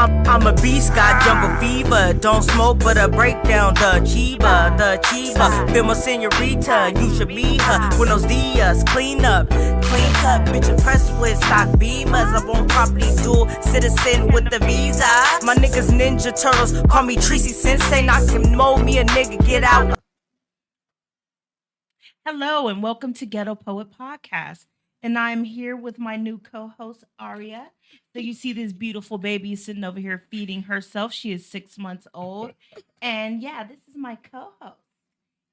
I'm a beast, got jungle fever. Don't smoke, but a breakdown. The Chiba. Feel my senorita, you should meet her. Buenos dias, clean cut, bitch impressed with stock beamers. I won't properly dual citizen with the visa. My niggas Ninja Turtles, call me Tracy Sensei. Knock him, mold me a nigga, get out. Hello and welcome to Ghetto Poet Podcast. And I'm here with my new co-host, Aria. So you see this beautiful baby sitting over here feeding herself. She is 6 months old. And yeah, this is my co-host.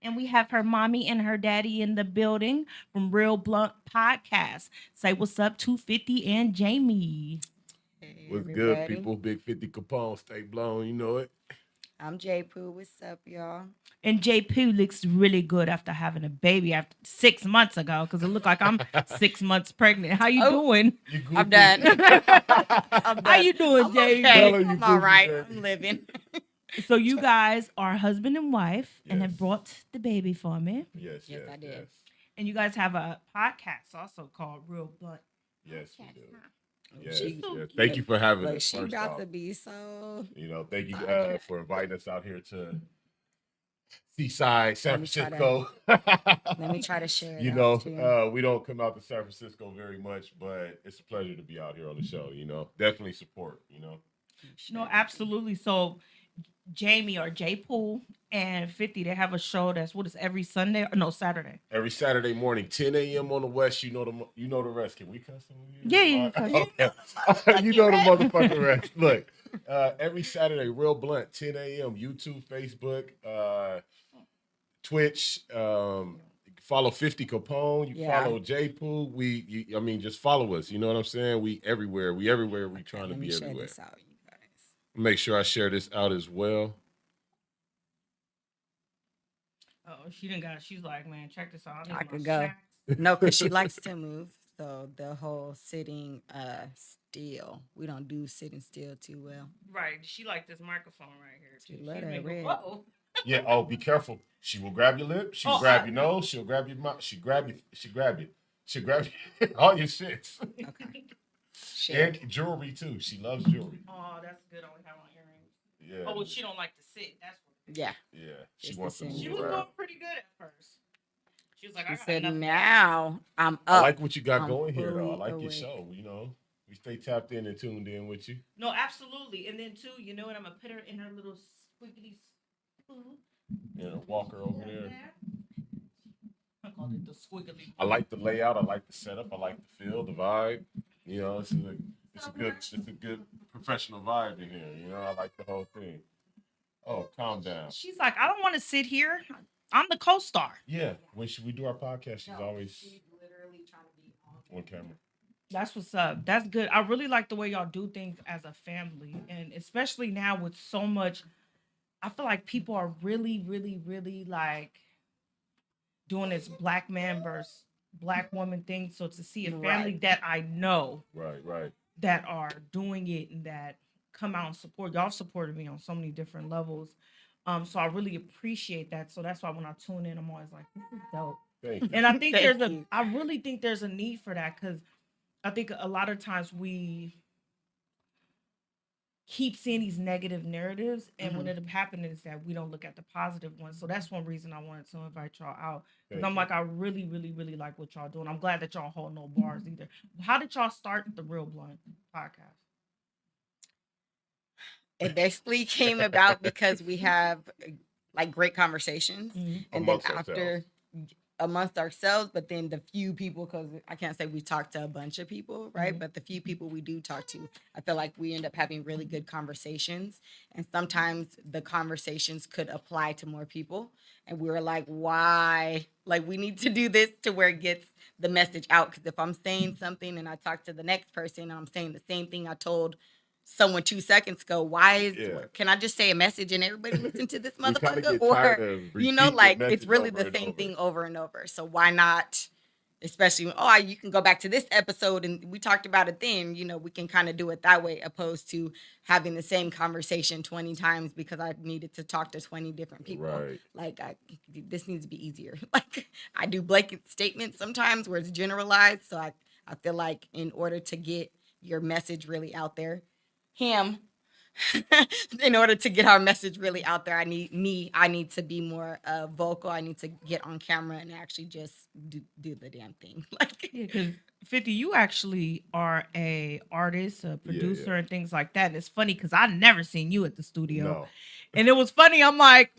And we have her mommy and her daddy in the building from Real Blunt Podcast. Say what's up, 250 and Jamie. Hey, What's everybody. good, people? Big 50 Capone, stay blown, you know it. I'm J Poo. What's up, y'all? And J Poo looks really good after having a baby after 6 months ago, because it looked like I'm 6 months pregnant. How you doing? I'm done. How you doing, I'm Jamie? okay. You I'm all right. goofy, I'm living. So you guys are husband and wife and have Yes. brought the baby for me. Yes, Yes, I did. And you guys have a podcast also called Real Blunt. Yes, we Podcast, do. huh? Yes, She- yes. Thank you for having Look, us. she First about off. to be so. You know, thank you Fine. for inviting us out here to Seaside, San Let me try to- Francisco. Let me try to share it. You out, know, too. we don't come out to San Francisco very much, but it's a pleasure to be out here on the show. You know, definitely support. You know, No, absolutely. So Jamie or J Pool and 50, they have a show that's every Sunday or no Saturday. every Saturday morning, 10 a.m. on the West. You know the rest. Can we cuss on here? Yeah, you can cuss. Okay. You know the motherfucking rest. Look, every Saturday, Real Blunt, 10 a.m. YouTube, Facebook, Twitch. Follow 50 Capone. You Yeah. follow J Poo. I mean, just follow us. You know what I'm saying? We everywhere. We everywhere. We trying to Let me be share everywhere. this out, you guys. Make sure I share this out as well. Oh, she didn't got it. She's like, man, check this out. need I my could go. snacks. No, because she likes to move. So the whole sitting still. We don't do sitting still too well. Right. She like this microphone right here. She Too. let She's her been rip. whoa. Yeah. Oh, be careful. She will grab your lip. She'll Oh, grab your nose. She'll grab your mouth. She grab you. She'll grab you. All your shit. Okay. Share. And jewelry too. She loves jewelry. Oh, that's good. I only have on earrings. Yeah. Oh, well, she don't like to sit. That's what. Yeah. Yeah. She It's wants the to same. She move was around. doing pretty good at first. She was like, She I got said, enough. now I'm up. I like what you got I'm going here, though. I fully like your awake. show. You know, we stay tapped in and tuned in with you. No, absolutely. And then too, you know what? I'm gonna put her in her little squiggly spoon. Yeah, Walker over there. I called it the squiggly. I like the layout. I like the setup. I like the feel, the vibe. You know, it's a good professional vibe in here. You know, I like the whole thing. Oh, calm down. She's like, I don't want to sit here. I'm the co-star. Yeah, when we do our podcast, she's always literally trying to be on camera. That's what's up. That's good. I really like the way y'all do things as a family. And especially now with so much, I feel like people are really, really, really like doing this black man versus black woman thing. So to see a family Right. that I know Right. that are doing it and that come out and support, y'all supported me on so many different levels. So I really appreciate that. So that's why when I tune in, I'm always like, this is dope. Thank you. And I think Thank you. I really think there's a need for that, because I think a lot of times we keep seeing these negative narratives, and what ended up happening is that we don't look at the positive ones. So that's one reason I wanted to invite y'all out, because Thank I'm you. like, I really, really, really like what y'all doing. I'm glad that y'all hold no bars either. How did y'all start the Real Blunt podcast? It basically came about because we have like great conversations, and Amongst then after amongst ourselves, but then the few people, because I can't say we talk to a bunch of people, right? But the few people we do talk to, I feel like we end up having really good conversations, and sometimes the conversations could apply to more people, and we were like, why? Like, we need to do this to where it gets the message out, because if I'm saying something and I talk to the next person and I'm saying the same thing I told someone 2 seconds ago, can I just say a message and everybody listen to this We kinda motherfucker? get tired of You know, repeating like, the it's message really over the and same over. thing over and over. So why not, especially when, you can go back to this episode and we talked about it then, you know, we can kind of do it that way, opposed to having the same conversation 20 times because I needed to talk to 20 different people. Right. Like, this needs to be easier. Like, I do blanket statements sometimes where it's generalized. So I feel like in order to get your message really out there, in order to get our message really out there, I need to be more vocal. I need to get on camera and actually just do the damn thing. Like, Yeah, because 50, you actually are a artist, a producer, and things like that. And it's funny because I never seen you at the studio, No. and it was funny. I'm like,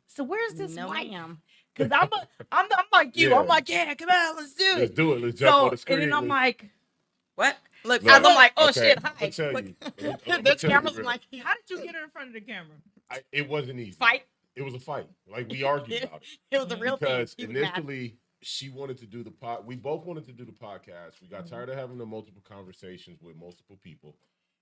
so where's this no, wife? ma'am. Because I'm like you. Yeah. I'm like, yeah, come on, let's do it. Let's do it. Let's jump on the screen. And then I'm Let's- like, What? Look, Look, as I'm like, oh okay, shit, hi. I'll tell Look, you. I'ma there's tell you cameras. I'm real. like, how did you get her in front of the camera? It wasn't easy. fight. It was a fight. Like, we argued about it. It was a real Because thing. He was mad. initially she wanted to do the pod. We both wanted to do the podcast. We got tired of having the multiple conversations with multiple people,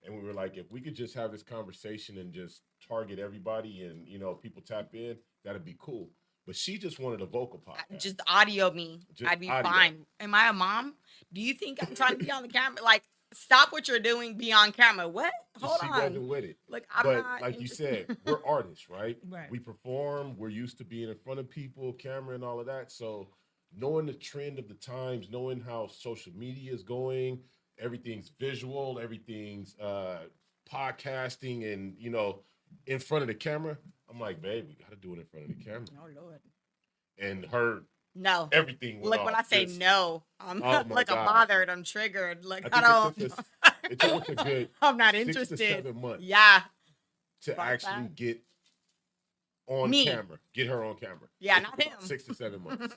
and we were like, if we could just have this conversation and just target everybody, and people tap in, that'd be cool. But she just wanted a vocal podcast. Just audio me. Just I'd be audio. fine. Am I a mom? Do you think I'm trying to be on the camera? Like, stop what you're doing. Be on camera. What? Hold she on. wasn't with it. Look, I'm But not. like you interested. said, we're artists, right? Right. We perform. We're used to being in front of people, camera, and all of that. So knowing the trend of the times, knowing how social media is going, everything's visual, everything's podcasting, and in front of the camera. I'm like, babe, we got to do it in front of the camera. Oh Lord. And her, No. everything. Went Look, when I off. say Just- no, I'm Oh my like, I'm God. bothered. I'm triggered. Like, I I think don't. it took us a good I'm not 6 to interested. 7 months Yeah. to Fuck actually that. get on Me. camera, get her on camera. Yeah, It not took about him. 6 to 7 months.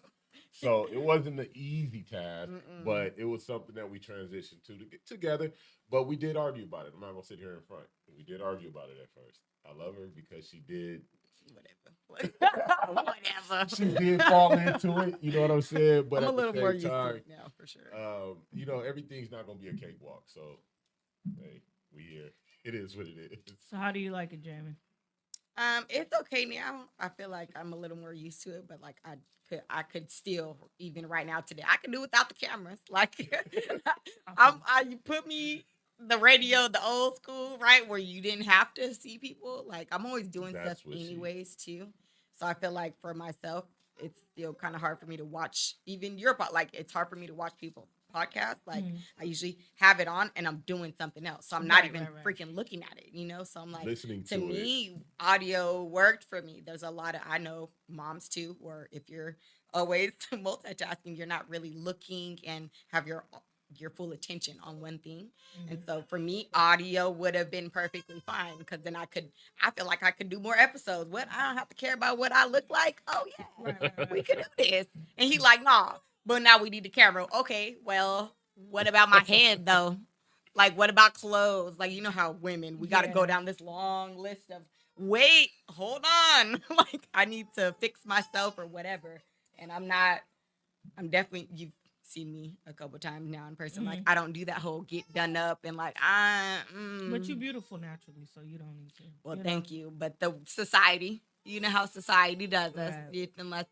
So it wasn't an easy task, Mm-mm. but it was something that we transitioned to get together. But we did argue about it. I'm not gonna sit here in front. We did argue about it at first. I love her because she did. Whatever. She did fall into it. You know what I'm saying? But I'm a at little the more same used to time, it now, for sure. everything's not gonna be a cakewalk. So, hey, we here. It is what it is. So how do you like it, Jamie? It's okay now. I feel like I'm a little more used to it, but like I could still, even right now today, I could do without the cameras. Like, you put me the radio, the old school, right, where you didn't have to see people. Like, I'm always doing That's stuff what she- anyways too. So I feel like for myself, it's still kind of hard for me to watch even like it's hard for me to watch people podcasts. Like, I usually have it on and I'm doing something else. So I'm not Right, even right. freaking looking at it, So I'm like, Listening to to it. me, audio worked for me. There's a lot of, I know moms too, or if you're always multitasking, you're not really looking and have your full attention on one thing. And so for me, audio would have been perfectly fine because then I feel like I could do more episodes. What? I don't have to care about what I look like. Oh yeah, we could do this. And he like, nah, but now we need the camera. Okay, well, what about my head though? Like, what about clothes? Like, you know how women, we got to go Yeah. down this long list of, wait, hold on. Like, I need to fix myself or whatever. And I'm definitely, you've seen me a couple times now in person. Like, I don't do that whole get done up and like, But you're beautiful naturally, so you don't need to. Well, thank you. But the society, you know how society does us. Right. Unless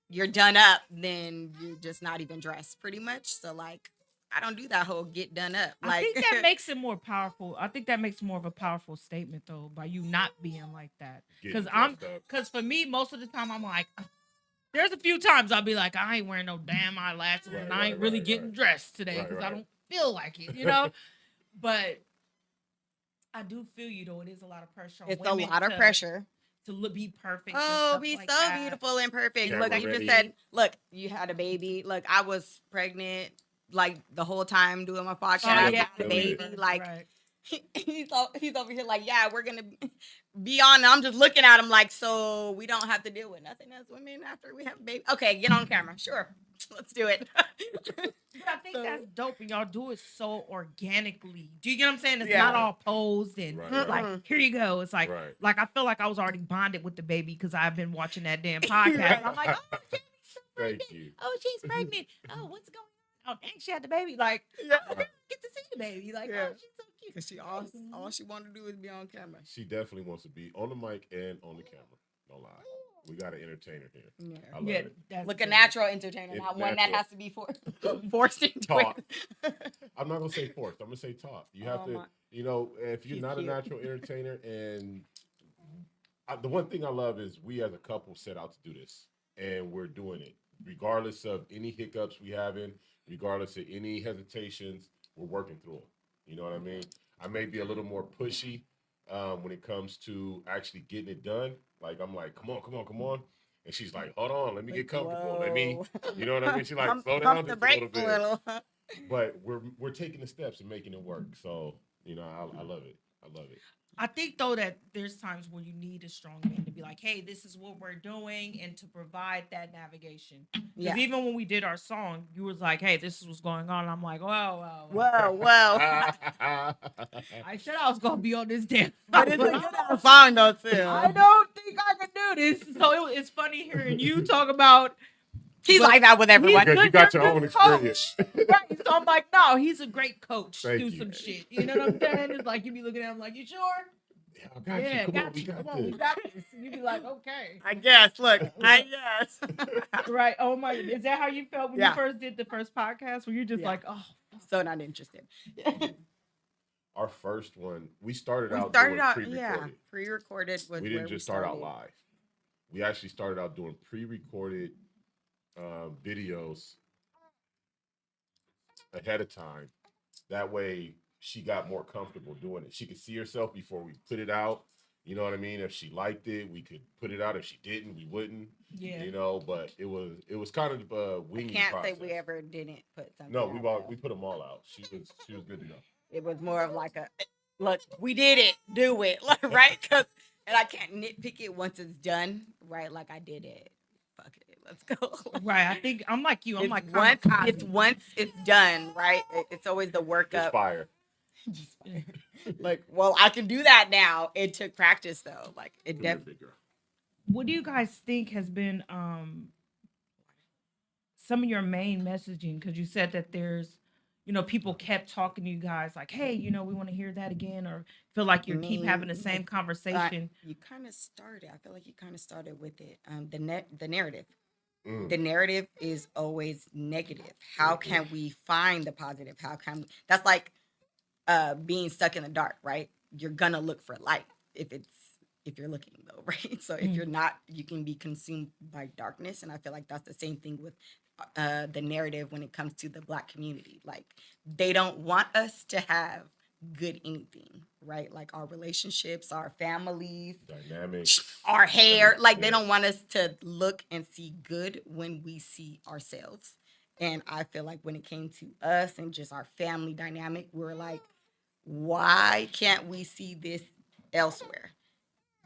you're done up, then you're just not even dressed pretty much. So like, I don't do that whole get done up. I Like, think that makes it more powerful. I think that makes more of a powerful statement though, by you not being like that. Getting Because dressed up. because for me, most of the time I'm like, there's a few times I'll be like, I ain't wearing no damn eyelashes and I ain't really getting dressed today Right, because I right. don't feel like it, But I do feel you though. It is a lot of pressure. On it's a women lot of to- pressure. to be perfect. and Oh, stuff be like so that. beautiful and perfect. Camera Look, you ready. just said, look, you had a baby. Look, I was pregnant like the whole time doing my podcast. Oh, I yeah. had a baby. Right. Like, Right. he's over here like, yeah, we're gonna be on. I'm just looking at him like, so we don't have to deal with nothing as women after we have a baby. Okay, get on camera. Sure, let's do it. But I think So- that's dope, and y'all do it so organically. Do you get what I'm saying? It's Yeah. not all posed and Right, right. like, here you go. It's like, Right. like I feel like I was already bonded with the baby because I've been watching that damn podcast. I'm like, oh, Jamie's so pregnant. Thank you. Oh, she's pregnant. Oh, what's going on? Oh, dang, she had the baby. Like, Yeah. oh, get to see the baby. Like, Yeah. oh, she's so cute. Cause she all she wanted to do is be on camera. She definitely wants to be on the mic and on the camera. Don't lie. We got an entertainer here. Yeah. I love Yeah, it. that's Look, a good. natural entertainer, It's not one that natural. has to be forced into Taught. it. I'm not gonna say forced. I'm gonna say taught. You have Oh, to, my- if you're He's not cute. a natural entertainer, and the one thing I love is we as a couple set out to do this, and we're doing it regardless of any hiccups we having, regardless of any hesitations. We're working through them. You know what I mean? I may be a little more pushy when it comes to actually getting it done. Like I'm like, come on, come on, come on. And she's like, hold on, let me get comfortable. Let me, you know what I mean? She's like, slow down the just a little brakes a bit. little. But we're taking the steps and making it work. So, you know, I love it. I love it. I think though that there's times where you need a strong man to be like, "Hey, this is what we're doing," and to provide that navigation. Because Yeah. even when we did our song, you was like, "Hey, this is what's going on." And I'm like, "Whoa, Whoa. I said I was gonna be on this damn, But it's a good ass song though too. I don't think I can do this." So it's funny hearing you talk about. He's but like that with everyone. Because you got your own experience. Right. So I'm like, no, he's a great coach. Thank Do you. some shit. You know what I'm saying? It's like you be looking at him like, you sure? Yeah, I got you. Come on, we got Come on, we this. got this. And you be like, okay. I guess. Look, I guess. Right. Oh my, is that how you felt when Yeah. you first did the first podcast? Where you're just Yeah. like, oh, So not interested. Our first one, we started We out started doing out, pre-recorded. yeah, pre-recorded was We where didn't just start out started. live. We actually started out doing pre-recorded videos ahead of time. That way she got more comfortable doing it. She could see herself before we put it out. You know what I mean? If she liked it, we could put it out. If she didn't, we wouldn't. yeah. You know, but it was kind of a I wingy can't process. say we ever didn't put something. No, out we though. put them all out. She was good to go. It was more of like a look. We did it. Do it. Like, right? And I can't nitpick it once it's done. Right? Like I did it. Fuck it. Let's go. Right. I think I'm like you. I'm It's like once it's done. Right? It's always the It's workup. fire. Just fire. Like, well, I can do that now. It took practice though. Like it Come here, definitely. big girl. What do you guys think has been some of your main messaging? Because you said that there's, people kept talking to you guys like, hey, we want to hear that again, or feel like you keep having the same conversation. You kind of started. I feel like you kind of started with it. The narrative. Mm. The narrative is always negative. How can we find the positive? How can we, that's like being stuck in the dark, right? You're gonna look for light if you're looking though, right? So if you're not, you can be consumed by darkness. And I feel like that's the same thing with the narrative when it comes to the Black community. Like they don't want us to have good anything, right? Like our relationships, our families, Dynamics. our hair. Like they Yeah. don't want us to look and see good when we see ourselves. And I feel like when it came to us and just our family dynamic, we're like, why can't we see this elsewhere?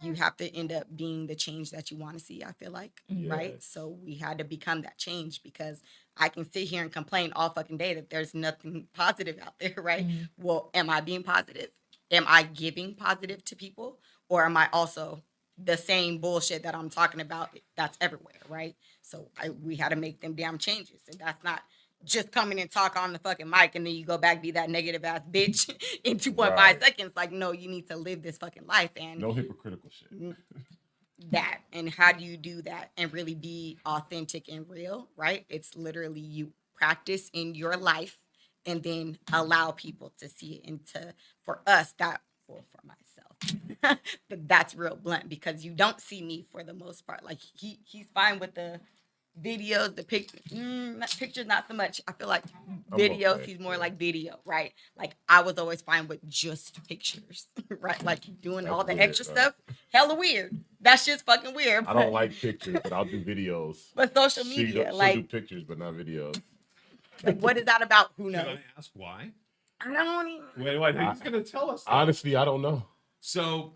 You have to end up being the change that you want to see, I feel like, right? Yes. So we had to become that change because I can sit here and complain all fucking day that there's nothing positive out there, right? Mhm. Well, am I being positive? Am I giving positive to people? Or am I also the same bullshit that I'm talking about that's everywhere, right? So we had to make them damn changes. And that's not just coming and talk on the fucking mic and then you go back be that negative ass bitch in 2.5 Right. seconds. Like, no, you need to live this fucking life. And No hypocritical shit. that, and how do you do that and really be authentic and real, right? It's literally you practice in your life and then allow people to see it. And for us, that, well, for myself, that's real blunt because you don't see me for the most part. Like he's fine with the videos, the pictures, not so much. I feel like videos, okay, he's more yeah. like video, right? Like I was always fine with just pictures, right? Like doing That's all the weird, extra though. stuff, hella weird. That shit's fucking weird. I don't like pictures, but I'll do videos. But social She'll media, do like pictures, but not videos. what is that about? Who Can knows? I ask why? I don't even. Wait, he's gonna tell us. That. Honestly, I don't know. So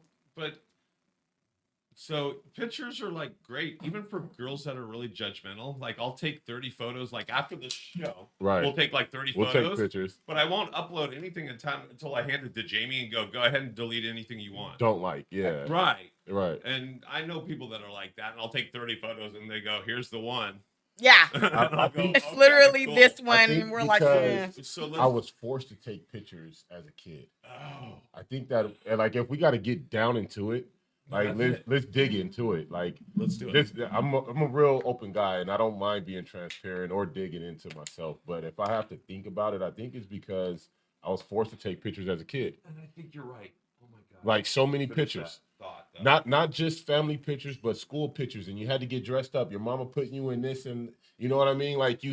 pictures are like great, even for girls that are really judgmental. Like I'll take 30 photos. Like after the show, Right. we'll take like 30 We'll take photos. pictures. But I won't upload anything in time until I hand it to Jamie and go ahead and delete anything you want. Don't like. Yeah. Right. Right. And I know people that are like that, and I'll take 30 photos and they go, "Here's the one." Yeah, And I'll go, think- it's "Okay, literally cool." this I one, think and we're like, because- eh. So I was forced to take pictures as a kid. Oh, I think that, and like, if we got to get down into it, like, let's dig into it. Like, let's do it. I'm a real open guy, and I don't mind being transparent or digging into myself. But if I have to think about it, I think it's because I was forced to take pictures as a kid. And I think you're right. Oh my god. Like so many Finish pictures. that thought, though. Not just family pictures, but school pictures, and you had to get dressed up. Your mama putting you in this, and you know what I mean. Like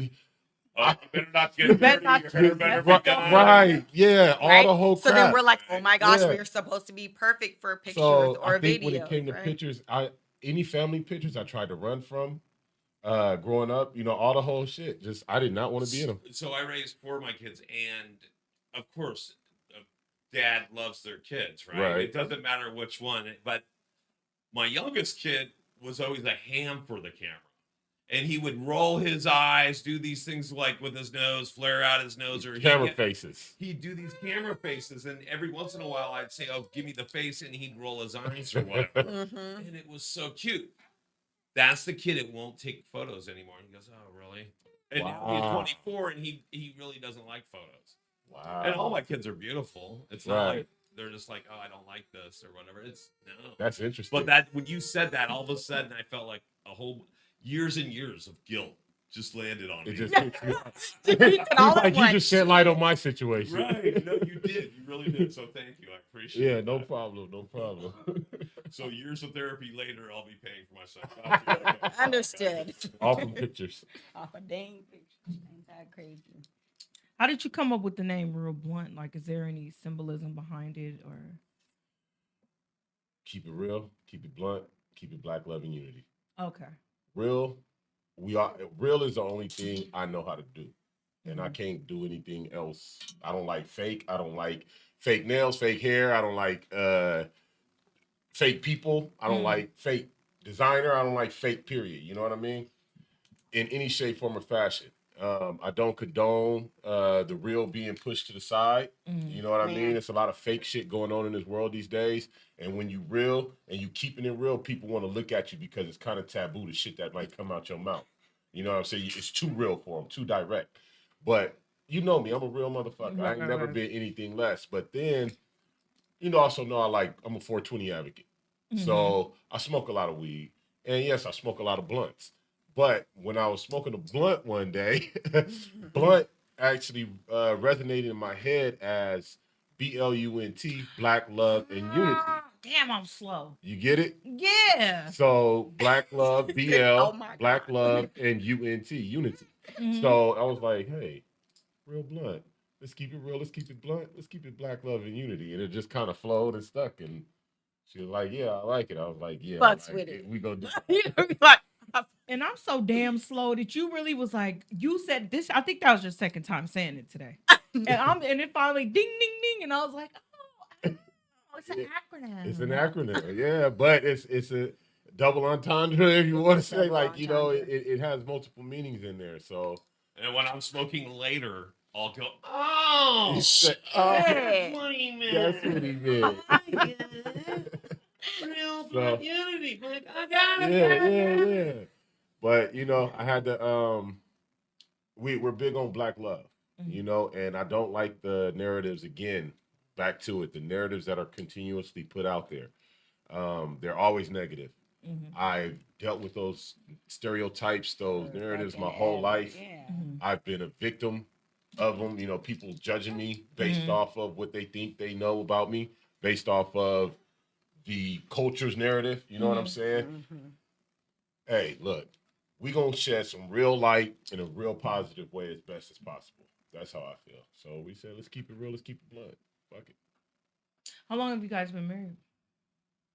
Oh, you better not get better dirty. not Your hair cheat. better That's be a done. Right. Yeah. All Right? the whole So crap. then we're like, oh my gosh, Yeah. we're supposed to be perfect for pictures So or I think when it videos, came to right? pictures, any family pictures I tried to run from growing up, all the whole shit. Just I did not want to be in them. So I raised 4 of my kids, and of course, dad loves their kids, right? Right. It doesn't matter which one, but my youngest kid was always a ham for the camera. And he would roll his eyes, do these things like with his nose, flare out his nose, or Camera faces. He'd do these camera faces, and every once in a while I'd say, "Oh, give me the face," and he'd roll his eyes or whatever, and it was so cute. That's the kid that won't take photos anymore. And he goes, "Oh, really?" And now he's Wow. 24, and he really doesn't like photos. Wow. And all my kids are beautiful. It's not Right. like they're just like, "Oh, I don't like this" or whatever. It's no. That's interesting. But that when you said that, all of a sudden I felt like a whole years and years of guilt just landed on it me. just hits you. All at Like you once. just shed light on my situation. Right. No, you did. You really did. So thank you. I appreciate it. Yeah, no problem. No problem. So years of therapy later, I'll be paying for myself. Okay. Understood. Awesome pictures. Off a dang picture. Ain't that crazy? How did you come up with the name Real Blunt? Like, is there any symbolism behind it, or? Keep it real. Keep it blunt. Keep it black, love, and unity. Okay. Real. Real is the only thing I know how to do. And I can't do anything else. I don't like fake. I don't like fake nails, fake hair. I don't like fake people. I don't like fake designer. I don't like fake period. You know what I mean? In any shape, form, or fashion. I don't condone the real being pushed to the side. You know what I mean? There's a lot of fake shit going on in this world these days. And when you real and you keeping it real, people want to look at you because it's kind of taboo, the shit that might come out your mouth. You know what I'm saying? It's too real for them, too direct. But you know me, I'm a real motherfucker. I ain't never been anything less. But then, also know I'm a 420 advocate. So I smoke a lot of weed. And yes, I smoke a lot of blunts. But when I was smoking a blunt one day, blunt actually resonated in my head as BLUNT, black love and unity. Damn, I'm slow. You get it? Yeah. So black love, BL, Oh my black God. love, and UNT, unity. So I was like, hey, real blunt. Let's keep it real. Let's keep it blunt. Let's keep it black love and unity. And it just kind of flowed and stuck. And she was like, yeah, I like it. I was like, yeah. Fucks like with it. We gonna do Like, And I'm so damn slow that you really was like, you said this. I think that was your second time saying it today. And it finally ding, ding, ding. And I was like, oh, it's an acronym. It's an acronym, yeah, but it's a double entendre if you want to say, Double like, entendre. it has multiple meanings in there. So And when I'm smoking later, I'll go, "Oh, shit. Hey. that's what he meant. That's what he meant. I get it. Real So- unity. Like, I got it. Yeah. But I had to we're big on black love, and I don't like the narratives again. Back to it, the narratives that are continuously put out there. They're always negative. I've dealt with those stereotypes, those narratives my whole life. Yeah. I've been a victim of them. People judging me based off of what they think they know about me, based off of the culture's narrative. You know what I'm saying? Hey, look, we gonna shed some real light in a real positive way as best as possible. That's how I feel. So we said, let's keep it real. Let's keep it blunt. Fuck it. How long have you guys been married?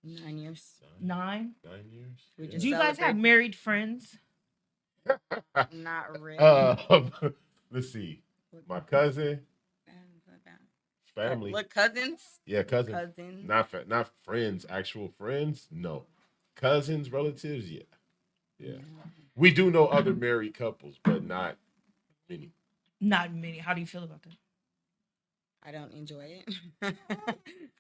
9 years. 9? 9 years. We Do just you guys have celebrate- married friends? Not really. Let's see. My cousin, family. Look, cousins. Yeah, cousins. Cousins. Not friends, actual friends. No, cousins, relatives. Yeah. We do know other married couples, but not many. Not many. How do you feel about that? I don't enjoy it.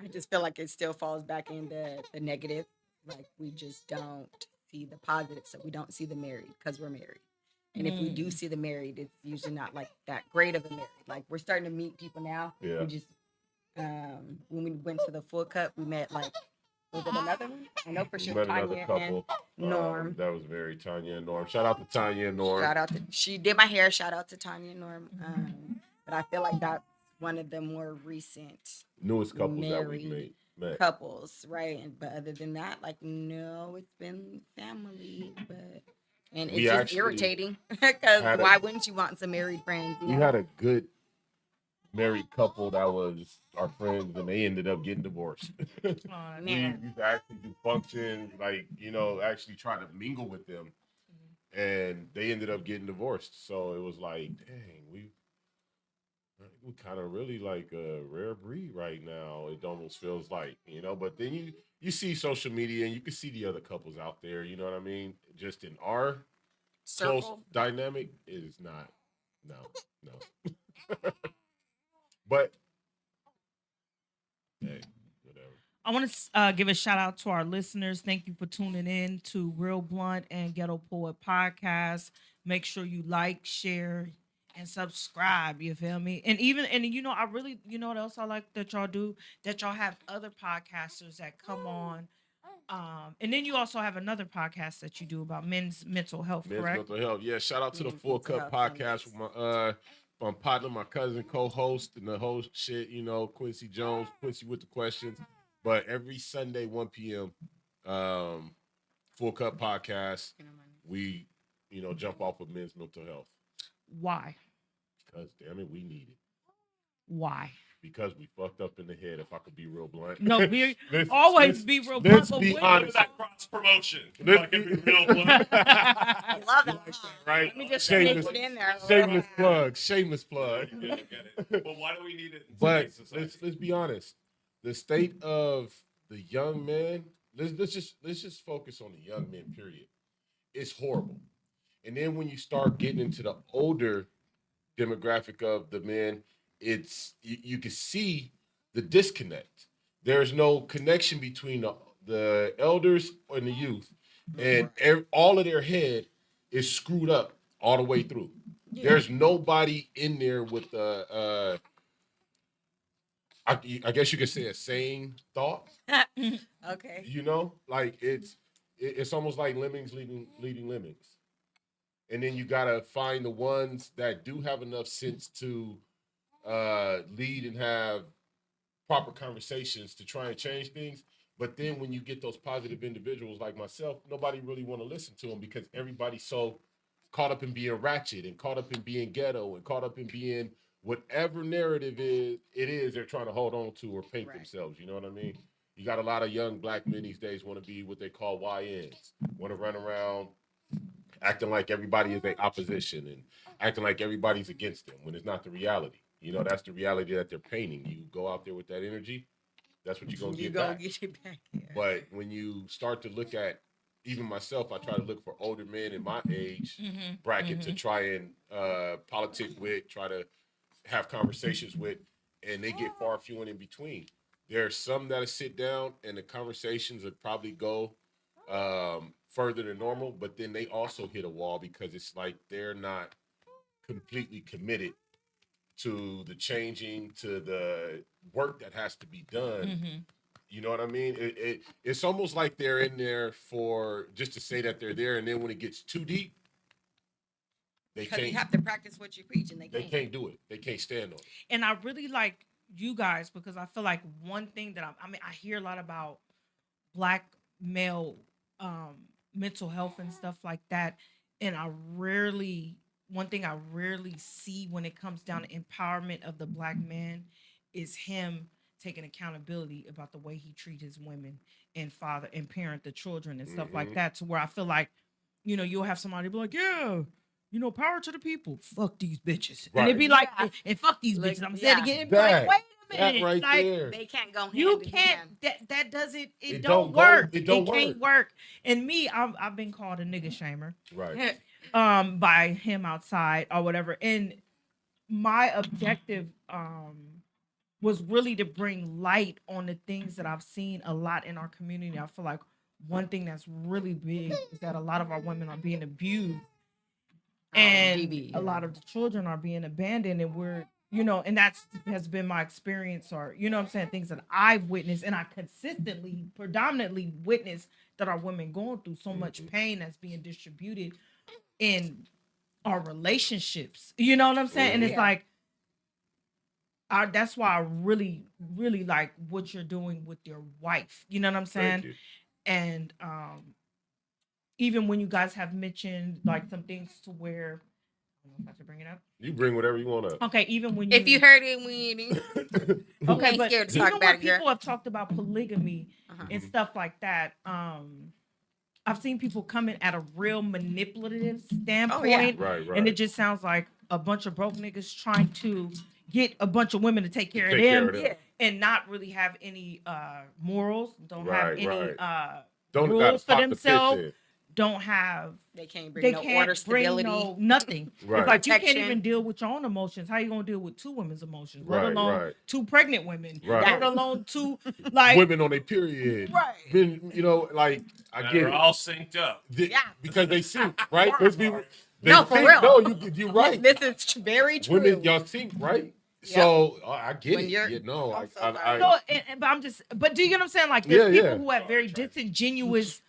I just feel like it still falls back into the negative. Like we just don't see the positive. So we don't see the married because we're married. And if we do see the married, it's usually not like that great of a married. Like we're starting to meet people now. Yeah. We just when we went to the full cup, we met like was it another one? I know for We sure met another Tanya and couple. Norm. That was very Tanya and Norm. Shout out to Tanya and Norm. Shout out to she did my hair. Shout out to Tanya and Norm. But I feel like that's one of the more recent Newest couples that we married met. couples, right? But other than that, like no, it's been family. But And We it's just actually irritating because had a- why wouldn't you want some married friends? You We know? had a good married couple that was our friends, and they ended up getting divorced. Oh, We Man. used to actually do functions, like, actually try to mingle with them, and they ended up getting divorced. So it was like, dang, we kind of really like a rare breed right now. It almost feels like, But then you see social media and you can see the other couples out there. You know what I mean? Just in our close Circle. dynamic is not. No, no. But hey, whatever. I want to give a shout out to our listeners. Thank you for tuning in to Real Blunt and Ghetto Poet Podcast. Make sure you like, share, and subscribe. You feel me? And I really, what else I like that y'all do? That y'all have other podcasters that come on. And then you also have another podcast that you do about men's mental health, Men's correct? mental health. Yeah, shout out to the Men's Full mental Cup health podcast with Sundays. my partner, my cousin, co-host, and the host shit, Quincy Jones, Quincy with the questions. But every Sunday, 1 p.m., Full Cup podcast, we, jump off of men's mental health. Why? Because damn it, we need it. Why? Because we fucked up in the head, if I could be real blunt. No, be Let's- always let's- be real let's blunt, be but honest. That cross promotion. Let's Fucking be- real blunt. I love that. Like that, right? Let me just Shameless- sneak it in there. Shameless plug. Shameless plug. I get it. But why do we need it in But today's society? let's be honest. The state of the young men. Let's just focus on the young men. Period. It's horrible. And then when you start getting into the older demographic of the men, you can see the disconnect. There's no connection between the elders and the youth, and all of their head is screwed up all the way through. Yeah. There's nobody in there with I guess you could say a sane thought. Okay. Like it's almost like lemmings leading lemmings. And then you gotta find the ones that do have enough sense to lead and have proper conversations to try and change things. But then when you get those positive individuals like myself, nobody really want to listen to them because everybody's so caught up in being ratchet and caught up in being ghetto and caught up in being whatever narrative it is they're trying to hold on to or paint themselves. You know what I mean? You got a lot of young black men these days want to be what they call YNs, want to run around acting like everybody is their opposition and acting like everybody's against them when it's not the reality. That's the reality that they're painting. You go out there with that energy, that's what you're going to get back. Get it back. Yeah. But when you start to look at, even myself, I try to look for older men in my age bracket to try and politic with, try to have conversations with, and they get far few and in between. There are some that'll sit down and the conversations would probably go further than normal, but then they also hit a wall because it's like they're not completely committed to the changing, to the work that has to be done. You know what I mean? It's almost like they're in there for just to say that they're there, and then when it gets too deep, they Because can't. you have to practice what you preach, and they They can't. can't do it. They can't stand on it. And I really like you guys because I feel like one thing that I hear a lot about black male mental health and stuff like that, and one thing I rarely see when it comes down to empowerment of the black man is him taking accountability about the way he treats his women and father and parent the children and stuff like that, to where I feel like, you'll have somebody be like, yeah, power to the people. Fuck these bitches. Right. And it'd be like, Yeah. and fuck these Like, bitches. I'm yeah. saying again, it'd be like, wait a That minute. right like, there. They can't go hand you in can't hand. that doesn't It don't don't go- work. it don't can't work. And me, I've been called a nigga shamer Right. by him outside or whatever. And my objective was really to bring light on the things that I've seen a lot in our community. I feel like one thing that's really big is that a lot of our women are being abused and DV, a lot of the children are being abandoned, and we're and that's has been my experience, or what I'm saying, things that I've witnessed and I consistently predominantly witnessed that our women going through so much pain that's being distributed in our relationships. You know what I'm saying? And it's Yeah. like that's why I really, really like what you're doing with your wife. You know what I'm saying? Thank you. And even when you guys have mentioned like some things to where I don't know if I should bring it up. You bring whatever you want up. Okay, even when you If you heard it, we okay, ain't but scared to even talk when about it, girl. people have talked about polygamy Uh-huh. and stuff like that, I've seen people come in at a real manipulative standpoint, Right, right. and it just sounds like a bunch of broke niggas trying to get a bunch of women to take care, Take of, care them, of them. Yeah. and not really have any morals, don't have Right, any right. Don't gotta rules for pop the themselves, piston. don't have They can't bring they no can't order, bring stability. no nothing. Right. It's like you can't Protection. even deal with your own emotions. How you gonna deal with two women's emotions? Let Right, alone right. two pregnant women. Right. Let alone two like Women on their period. Right. Been, you know, like I They're get it. all synced up. Yeah. Because they sink, right? Yeah. Let's be they No, for sink. real. No, you're right. This is very true. Women, y'all sink, right? So I get When it. you're- You know, I'm so I sorry. no, but I'm just. But do you get what I'm saying? Like, there's Yeah, people yeah. who have very disingenuous.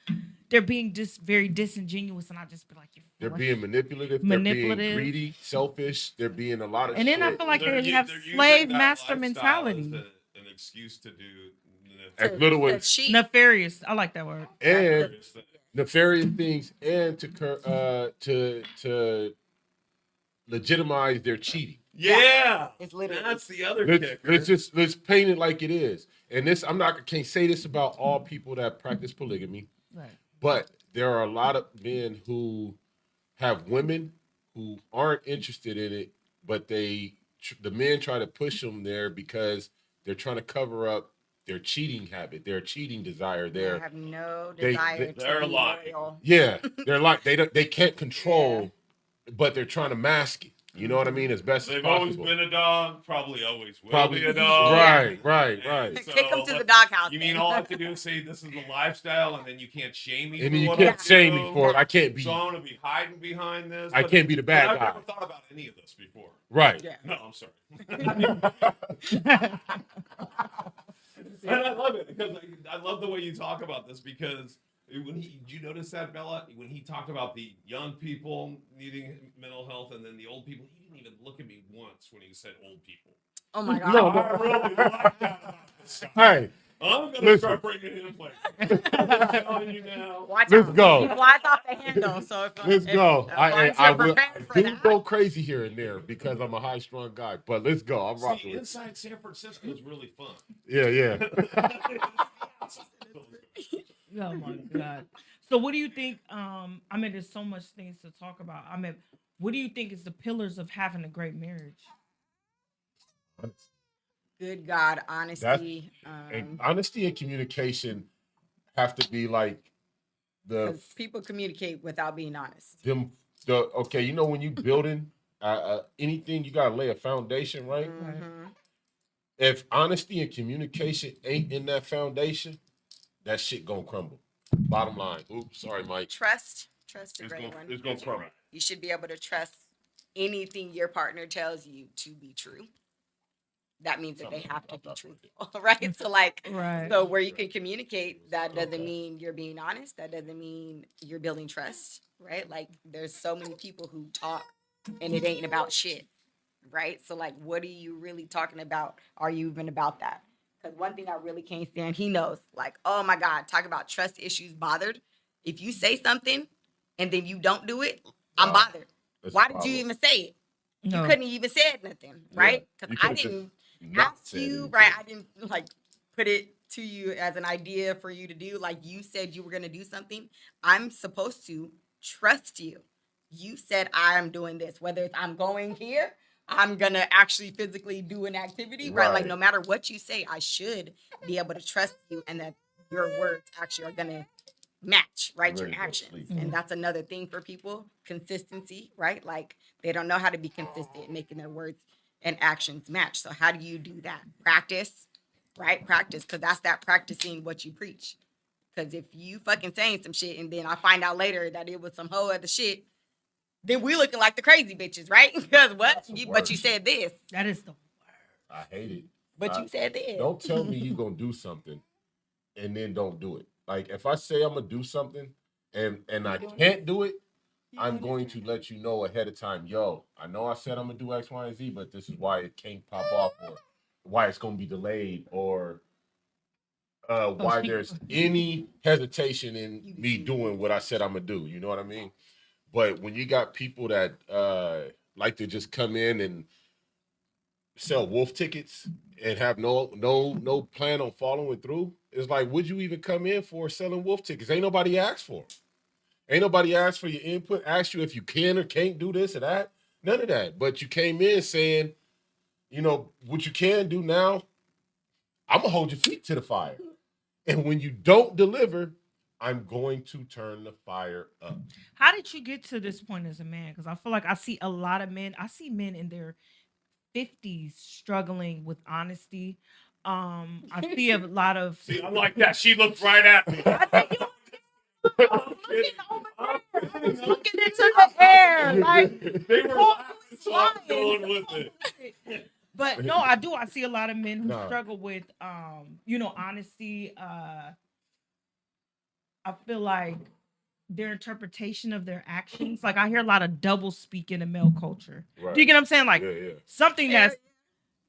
They're being very disingenuous, and I just be like, you're they're full of being shit. manipulative. They're Manipulative. being greedy, selfish. They're being a lot of And shit. then I feel like They're they have using slave that master lifestyle as mentality. an excuse to do As little as she Nefarious. I like that word. and nefarious things. nefarious things, and to legitimize their cheating. Yeah, It's literally- that's the other Let's kicker. let's paint it like it is. And this, I can't say this about all people that practice polygamy, Right. but there are a lot of men who have women who aren't interested in it, but the men try to push them there because they're trying to cover up their cheating habit, their cheating desire. They Their have no they- desire they're to be lying. loyal. yeah, they're like they can't control, but they're trying to mask it. You know what I mean? As best as They've possible. always been a dog, probably always will Probably- be a dog. right, right, And right. Kick them to so, the doghouse. You mean all I have to do is say this is the lifestyle, and then you can't shame me And for then you what can't I shame do? me for it. I can't be So I'm gonna be hiding behind this. I can't be the bad but I've guy. never thought about any of this before. right. Yeah. No, I'm sorry. And I love it because I love the way you talk about this because when did you notice that, Bella? When he talked about the young people needing mental health and then the old people, he didn't even look at me once when he said old people. Oh my god. No, I really like that about this guy. Hey, I'm gonna Listen. start bringing him places. I'm telling you now. Watch Let's out. go. He flies off the handle. So let's go. I I will prepared for do that. go crazy here and there because I'm a high strung guy. But let's go. I'm See, rocking with inside San Francisco is really fun. you. Yeah. Oh my god. So what do you think? I mean, there's so much things to talk about. I mean, what do you think is the pillars of having a great marriage? Good God, honesty. And honesty and communication have to be like the 'Cause people communicate without being honest. okay, you know when you building anything, you gotta lay a foundation, right? Mhm. If honesty and communication ain't in that foundation, that shit gonna crumble. Bottom line. Oops, sorry, Mike. Trust is a It's great gonna, one. it's gonna crumble. You should be able to trust anything your partner tells you to be true. That means that they have to be truthful, right? So like, Right. so where you can communicate, that doesn't mean you're being honest. That doesn't mean you're building trust, right? Like there's so many people who talk and it ain't about shit, right? So like, what are you really talking about? Are you even about that? Because one thing I really can't stand, he knows, like, oh my God, talk about trust issues bothered. If you say something and then you don't do it, I'm Wow. bothered. That's Why a did you problem. even say it? No. You couldn't even said nothing, right? Because You I could've just didn't not ask said you, anything. right? I didn't like put it to you as an idea for you to do. Like you said you were gonna do something. I'm supposed to trust you. You said I'm doing this, whether it's I'm going here, I'm gonna actually physically do an activity, right? Like Right. no matter what you say, I should be able to trust you and that your words actually are gonna match, right? Your Ready to go to actions. sleep. And that's another thing for people. Consistency, right? Like they don't know how to be consistent, making their words and actions match. So how do you do that? Practice, right? Practice, because that's that practicing what you preach. Because if you fucking saying some shit and then I find out later that it was some whole other shit, then we looking like the crazy bitches, right? Because what? That's the But you worst. said this. That is the worst. I hate it. But you said this. Don't tell me you gonna do something and then don't do it. Like if I say I'm gonna do something and I can't do it, I'm going to let you know ahead of time. Yo, I know I said I'm gonna do X, Y, and Z, but this is why it can't pop off, or why it's gonna be delayed, or why she- there's any hesitation in You me see. doing what I said I'm gonna do. You know what I mean? But when you got people that like to just come in and sell wolf tickets and have no plan on following through, it's like, would you even come in for selling wolf tickets? Ain't nobody asked for 'em. Ain't nobody asked for your input, asked you if you can or can't do this or that. None of that. But you came in saying, you know, what you can do now, I'm gonna hold your feet to the fire. And when you don't deliver, I'm going to turn the fire up. How did you get to this point as a man? Because I feel like I see a lot of men. I see men in their 50s struggling with honesty. I see a lot of. See, I'm like that. She looked right at me. I think you I'm looking kidding. over I'm there. I was kidding. looking into the air, like They were Paul laughing, was so I'm flying. going with it. But no, I do. I see a lot of men who Nah. struggle with, honesty. I feel like their interpretation of their actions. Like I hear a lot of double speak in the male culture. Right. Do you get what I'm saying? Like Yeah. something that's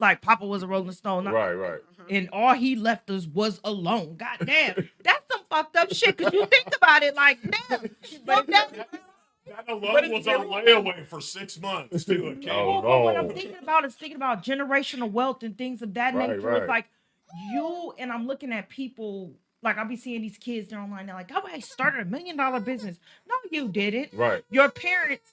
like Papa was a Rolling Stone, Right. and all he left us was alone. God damn, that's some fucked up shit. Cause you think about it, like damn, But your daddy. That alone was on layaway for 6 months too. Okay. Oh, But what I'm no. thinking about is thinking about generational wealth and things of that Right, nature. right. It's like and I'm looking at people. Like I'll be seeing these kids, they're online. They're like, "Oh, I started $1 million business." No, you didn't. Right. Your parents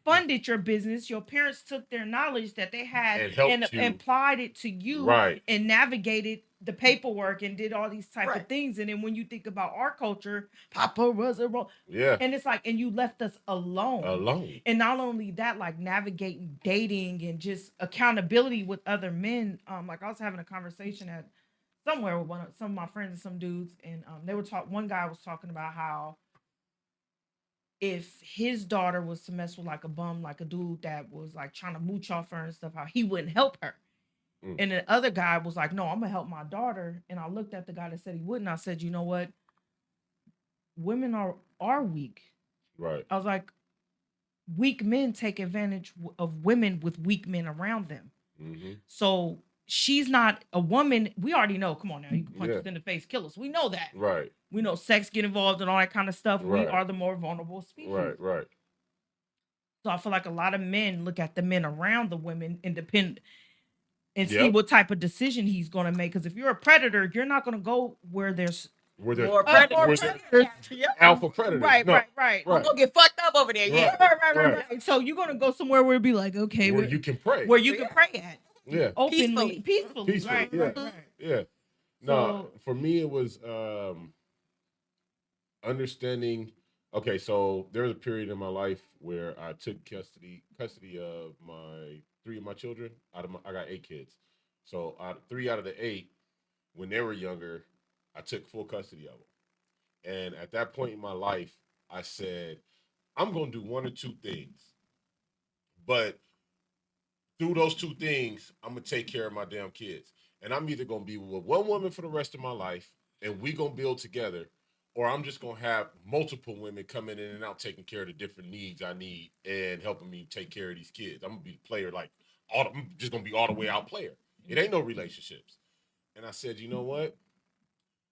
funded your business. Your parents took their knowledge that they had And helped you. applied it to you, Right. and navigated the paperwork and did all these type of Right. things. And then when you think about our culture, Papa was a Yeah. and it's like, and you left us alone. Alone. And not only that, like navigating dating and just accountability with other men. Like I was having a conversation at somewhere with some of my friends and some dudes, and they were talking. One guy was talking about how if his daughter was to mess with like a bum, like a dude that was like trying to mooch off her and stuff, how he wouldn't help her. Mm. And the other guy was like, "No, I'm gonna help my daughter." And I looked at the guy that said he wouldn't. I said, "You know what? Women are weak." Right. I was like, weak men take advantage of women with weak men around them. Mm-hmm. So she's not a woman. We already know. Come on now, you can punch Yeah. us in the face, kill us. We know that. Right. We know sex get involved and all that kind of stuff. We Right. are the more vulnerable species. Right. So I feel like a lot of men look at the men around the women and depend and see Yep. what type of decision he's going to make. Because if you're a predator, you're not going to go where there's Were there More more predators. predators. Yep. alpha predators? right. No. Right. Right. I'm gonna get fucked up over there. Yeah. Right. So you're going to go somewhere where it'd be like, okay, Where where you can pray. you can pray at Yeah. openly, Peacefully. peacefully. Right. Yeah. Right. Yeah. No, So- for me it was understanding. Okay, so there was a period in my life where I took custody of my 3 of my children. I got 8 kids, so 3 out of the 8, when they were younger, I took full custody of them. And at that point in my life, I said, I'm gonna do one or two things, but through those 2 things, I'm gonna take care of my damn kids. And I'm either gonna be with one woman for the rest of my life, and we gonna build together, or I'm just gonna have multiple women coming in and out taking care of the different needs I need and helping me take care of these kids. I'm gonna be the player, I'm just gonna be all the way out player. It ain't no relationships. And I said, you know what?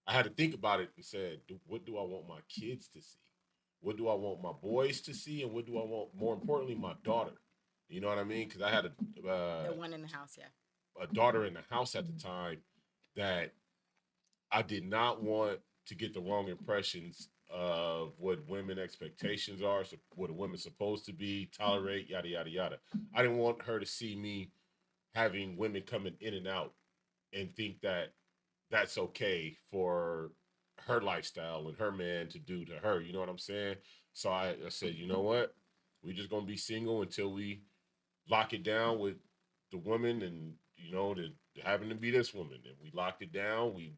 I had to think about it and said, what do I want my kids to see? What do I want my boys to see? And what do I want, more importantly, my daughter? You know what I mean? Because I had The one in the house, yeah. a daughter in the house at the time that I did not want to get the wrong impressions of what women expectations are, so what a woman's supposed to be, tolerate, yada, yada, yada. I didn't want her to see me having women coming in and out and think that that's okay for her lifestyle and her man to do to her. You know what I'm saying? So I said, you know what? We're just going to be single until we lock it down with the woman and, you know, the having to be this woman. And we locked it down. We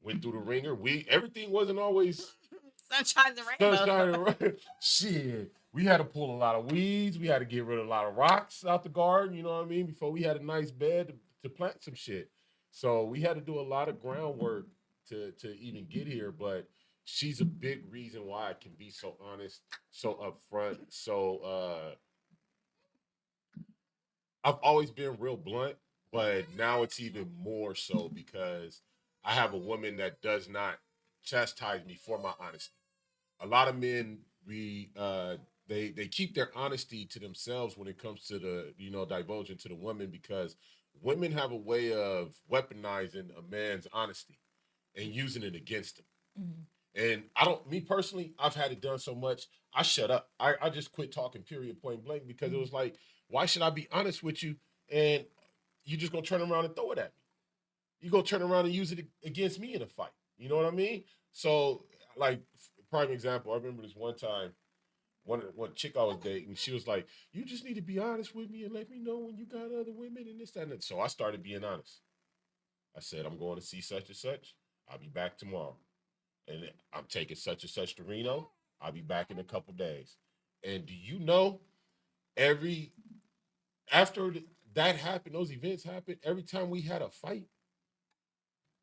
went through the ringer. Everything wasn't always Sunshine and rainbows. sunshine and rain. Shit. We had to pull a lot of weeds. We had to get rid of a lot of rocks out the garden, you know what I mean? Before we had a nice bed to plant some shit. So we had to do a lot of groundwork to even get here. But she's a big reason why I can be so honest, so upfront, so I've always been real blunt, but now it's even more so because I have a woman that does not chastise me for my honesty. A lot of men, they keep their honesty to themselves when it comes to the divulging to the woman, because women have a way of weaponizing a man's honesty and using it against him. Mhm. And I don't, me personally, I've had it done so much. I shut up. I just quit talking, period, point blank, because it was like, why should I be honest with you and you just gonna turn around and throw it at me? You gonna turn around and use it against me in a fight. You know what I mean? So, like, prime example, I remember this one time, one chick I was dating, she was like, "You just need to be honest with me and let me know when you got other women and this, that, and that." So I started being honest. I said, "I'm going to see such and such. I'll be back tomorrow, and I'm taking such and such to Reno. I'll be back in a couple days." And do you know, every after that happened, those events happened, every time we had a fight,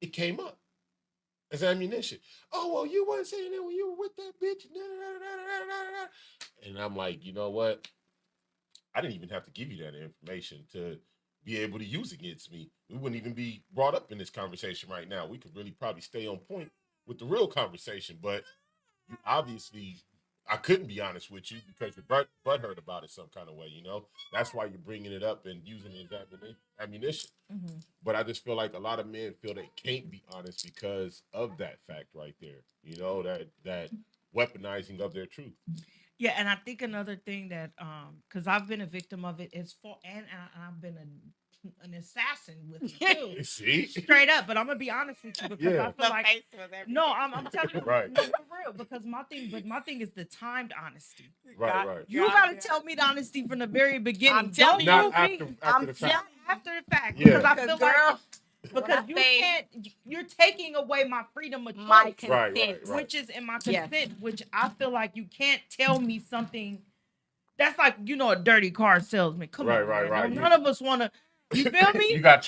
it came up as ammunition. Oh, well, you weren't saying that when you were with that bitch. And I'm like, you know what? I didn't even have to give you that information to be able to use against me. We wouldn't even be brought up in this conversation right now. We could really probably stay on point with the real conversation, but you obviously, I couldn't be honest with you because your butt hurt about it some kind of way, you know? That's why you're bringing it up and using it as ammunition. Mm-hmm. But I just feel like a lot of men feel they can't be honest because of that fact right there, you know, that weaponizing of their truth. Yeah, and I think another thing that because I've been a victim of it is for and I've been an assassin with it too. See? Straight up, but I'm gonna be honest with you because Yeah. I feel like no, I'm telling you, Right. no, for real. Because my thing is the timed honesty. Right, right. You gotta tell me the honesty from the very beginning. I'm telling Don't you. Not move me after the fact. not after the fact. Yeah. Because I feel like girl, because I you say- can't, you're taking away my freedom of choice, my consent, Right, right, right. which is in my Yes. consent, which I feel like you can't tell me something. That's like, a dirty car salesman. Come Right, on, right, man. right. None of us want to. You feel me? you got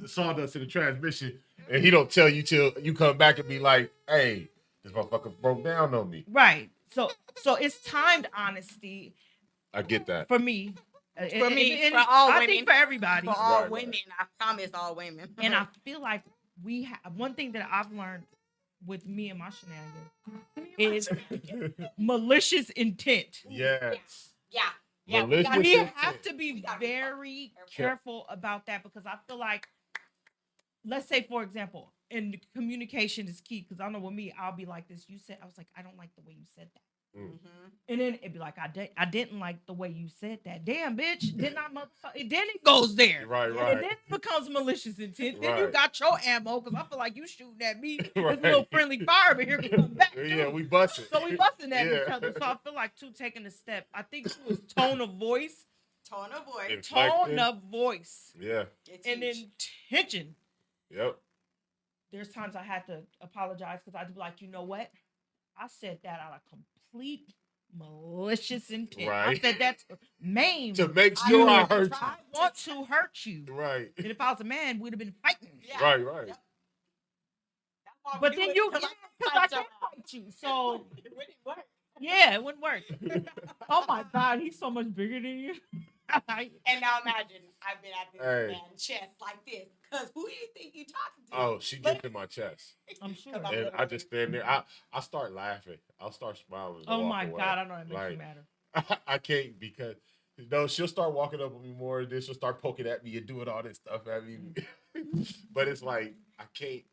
sawdust in the transmission, and he don't tell you till you come back and be like, "Hey, this motherfucker broke down on me." Right. So it's timed honesty I get that. for me. For me, And for all I women, think for everybody. for all Right, right. women. I promise all women. And I feel like we have one thing that I've learned with me and my shenanigans is malicious intent. Yes. yeah, Malicious We intent. have to be gotta be very careful about that because I feel like, let's say, for example, and communication is key because I know with me, I'll be like this. I was like, I don't like the way you said that. Mhm. And then it'd be like, I didn't like the way you said that. Damn, bitch. Then then it goes there. Right, And right. then it becomes malicious intent. Then you Right. got your ammo because I feel like you shooting at me. This Right. little friendly fire, but here come back. Yeah, too. we busted. So we busting at each Yeah. other. So I feel like taking a step. I think too is tone of voice. Tone of voice. Inflecting. Tone of voice. Yeah. It's And huge. intention. Yep. There's times I had to apologize because I'd be like, you know what? I said that out of complete malicious intent. I Right. said that to maim. To make sure I really heard tried. I want to hurt you. you. Right. And if I was a man, we'd have been fighting. Yeah. Right, right. Yep. That's why we But do then it, you, 'cause because I I can't can't fight fight you. So, It wouldn't work. yeah, it wouldn't work. Oh my God, he's so much bigger than you. And now imagine I've been at this Hey. man's chest like this. Because who do you think you talking to? Oh, she gets in my chest. I'm sure. 'Cause I'm And I literally- just stand there. I start laughing. I'll start smiling. and Oh walk my away. God, I know that makes you Like, matter. I can't because she'll start walking up on me more, and then she'll start poking at me and doing all this stuff at me. But it's like I can't.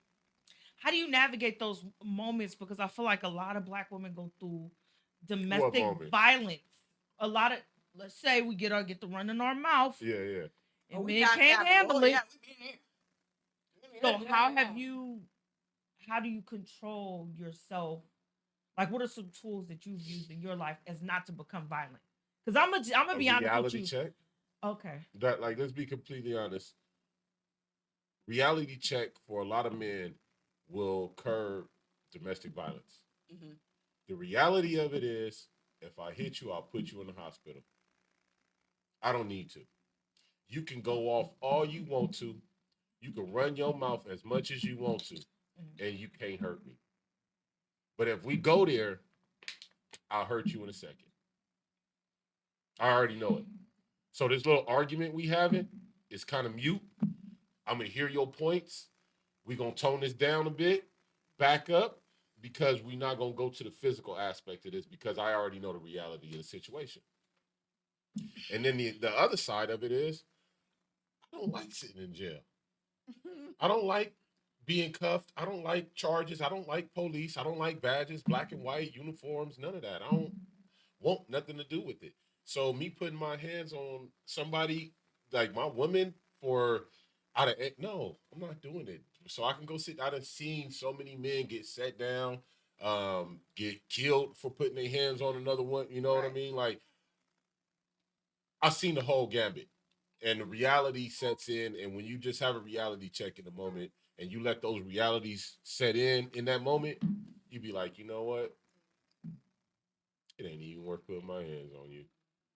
How do you navigate those moments? Because I feel like a lot of Black women go through domestic moments? violence. A lot of, let's say we get the run in our mouth, Yeah, yeah. and Oh, we men got can't that. handle Oh, it. yeah, we been there. So how do you control yourself? Like, what are some tools that you've used in your life as not to become violent? Because I'm gonna be honest with Reality you. check. Okay. That, like, let's be completely honest. Reality check for a lot of men will curb domestic violence. Mhm. The reality of it is, if I hit you, I'll put you in the hospital. I don't need to. You can go off all you want to. You can run your mouth as much as you want to, and you can't hurt me. But if we go there, I'll hurt you in a second. I already know it. So this little argument we having is kind of mute. I'm gonna hear your points, We're gonna tone this down a bit, back up, because we're not gonna go to the physical aspect of this because I already know the reality of the situation. And then the other side of it is I don't like sitting in jail. I don't like being cuffed. I don't like charges. I don't like police. I don't like badges, black and white uniforms, none of that. I don't want nothing to do with it. So me putting my hands on somebody like my woman for out of no, I'm not doing it. So I can go sit. I done seen so many men get set down, get killed for putting their hands on another one. You know what I mean? Like I've seen the whole gambit, and the reality sets in. And when you just have a reality check in the moment, and you let those realities set in that moment, you be like, you know what? It ain't even worth putting my hands on you.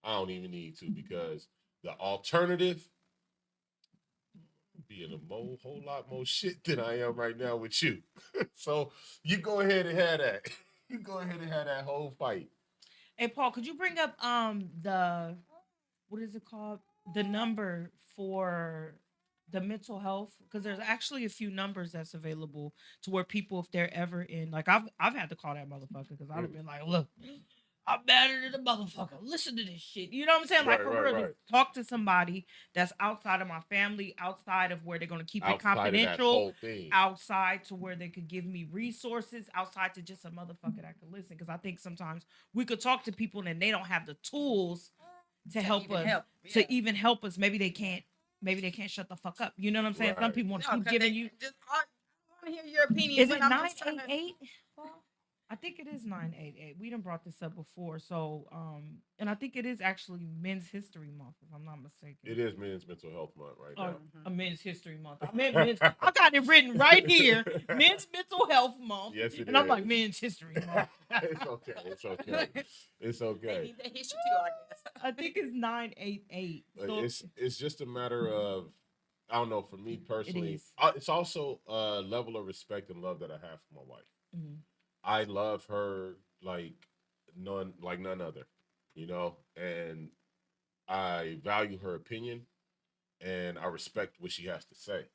I don't even need to because the alternative be in whole lot more shit than I am right now with you. So you go ahead and have that. You go ahead and have that whole fight. Hey Paul, could you bring up the what is it called? The number for the mental health, because there's actually a few numbers that's available to where people, if they're ever in, like I've had to call that motherfucker because I'd have been like, look, I'm better than a motherfucker. Listen to this shit. You know what I'm saying? Like Right, for right, real, right. just talk to somebody that's outside of my family, outside of where they're gonna keep it Outside of that confidential, whole thing. outside to where they could give me resources, outside to just a motherfucker that could listen. Because I think sometimes we could talk to people and they don't have the tools to help even us, help, yeah. to even help us. Maybe they can't. Maybe they can't shut the fuck up. You know what I'm saying? Some Right. people want to No, keep 'cause giving they you. just I want to hear your opinion. Is but it I'm nine just trying eight to. eight? I think it is 988. We done brought this up before. So and I think it is actually Men's History Month, if I'm not mistaken. It is Men's Mental Health Month right Or now. a Men's History Month. I meant men's. I got it written right here. Men's Mental Health Month. Yes, it and I'm like is. Men's History Month. It's okay. It's okay. It's They okay. need the history too, I guess. I think it's 988. So It's just a matter of I don't know. For me personally, is. it's also a level of respect and love that I have for my wife. Mhm. I love her like none other, and I value her opinion and I respect what she has to say.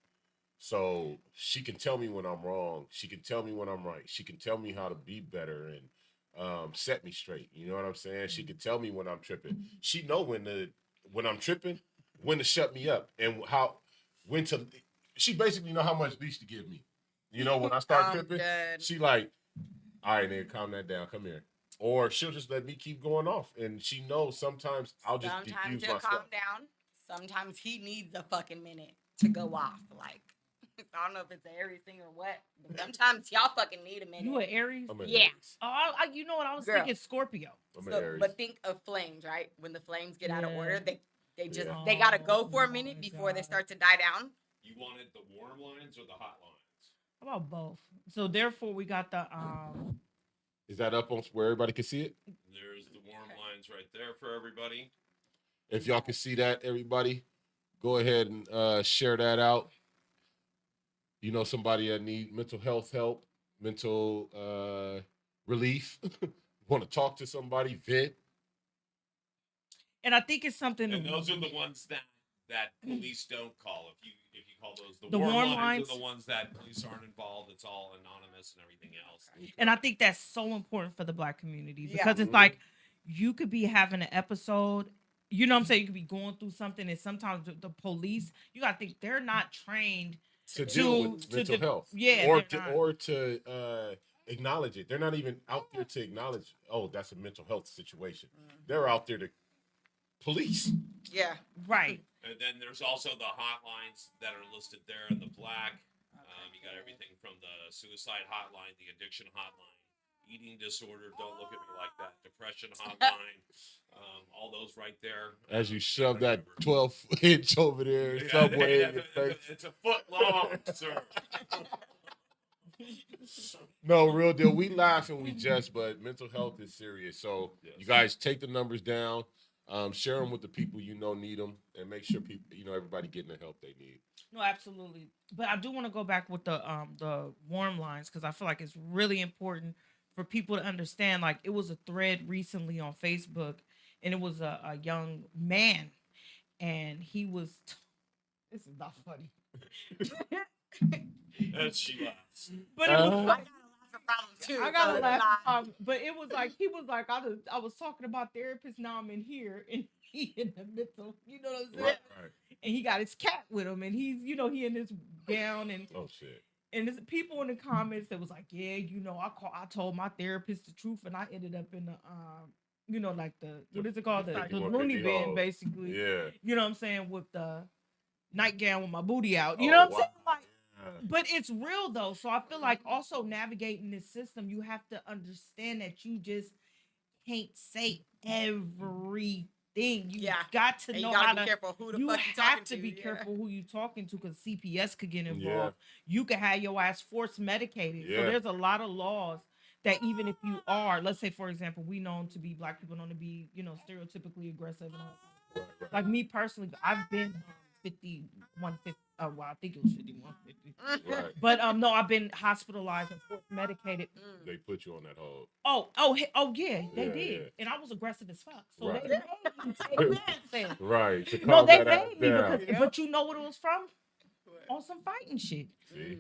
So she can tell me when I'm wrong. She can tell me when I'm right. She can tell me how to be better and set me straight. You know what I'm saying? She can tell me when I'm tripping. She know when I'm tripping, when to shut me up and when to. She basically know how much leash to give me. When I start tripping, Good. she like, all right, nigga, calm that down. Come here. Or she'll just let me keep going off, and she knows sometimes I'll just Sometimes diffuse he'll myself. calm down. Sometimes he needs a fucking minute to go off. Like I don't know if it's an Aries thing or what, but sometimes y'all fucking need a minute. You an Aries? I'm an Yeah. Aries. Oh, you know what? I was Girl. thinking Scorpio. I'm an So, Aries. but think of flames, right? When the flames get out of Yeah. order, they just Yeah. they gotta go for Oh a minute my before they God. start to die down. You wanted the warm lines or the hot lines? How about both? So therefore, we got the Is that up on where everybody can see it? There's the warm lines right there for everybody. If y'all can see that, everybody, go ahead and share that out. You know somebody that need mental health help, mental relief, want to talk to somebody, vent. and I think it's something. And those are the ones that police don't call. If you call those the, The warm warm lines lines? are the ones that police aren't involved. It's all anonymous and everything else. And I think that's so important for the Black community Yeah. because it's Mhm. like you could be having an episode. You know what I'm saying? You could be going through something, and sometimes the police, you got to think they're not trained. To To- deal with to mental de- health, yeah, or they're to not. or to acknowledge it. They're not even out there to acknowledge. Oh, that's a mental health situation. They're out there to police. Yeah. Right. And then there's also the hotlines that are listed there in the black. You got everything from the suicide hotline, the addiction hotline, eating disorder, don't look at me like that, depression hotline, all those right there. As you shove that 12-inch over there, Yeah, subway in it's your a- face. it's a foot long, sir. No, real deal. We laugh and we jest, but mental health is serious. So Yes. you guys take the numbers down, share them with the people you know need them, and make sure people, everybody getting the help they need. No, absolutely. But I do want to go back with the warm lines because I feel like it's really important for people to understand. Like it was a thread recently on Facebook, and it was a young man, and he was. This is not funny. And she laughs. But it was I got a laughing problem too. I got so a it's laugh not- problem, but it was like he was like I was talking about therapists. Now I'm in here, and he in the middle. You know what I'm saying? Right. And he got his cat with him, and he's he in his gown, and Oh shit. there's people in the comments that was like, yeah, I told my therapist the truth, and I ended up in the like the what is it called, the freaky one, loony freaky bin hole. basically. Yeah. You know what I'm saying, with the nightgown with my booty out. You know what I'm saying? Like, but it's real though. So I feel like also navigating this system, you have to understand that you just can't say everything. You Yeah. got to And know you gotta how be to. careful who the You fuck you have talking to be yeah. careful who you talking to because CPS could get involved. Yeah. You could have your ass forced medicated. So Yeah. there's a lot of laws that even if you are, let's say for example, we known to be black people known to be stereotypically aggressive and all that. Like me personally, I've been 5150. Oh wow, I think it was 5150. Right. But no, I've been hospitalized and forced medicated. They put you on that hold. Oh yeah, they Yeah, did, yeah. and I was aggressive as fuck. So Right. they made me take medicine. Right. To No, calm they that ass made me down. because, but you know what it was from? On some fighting shit. See?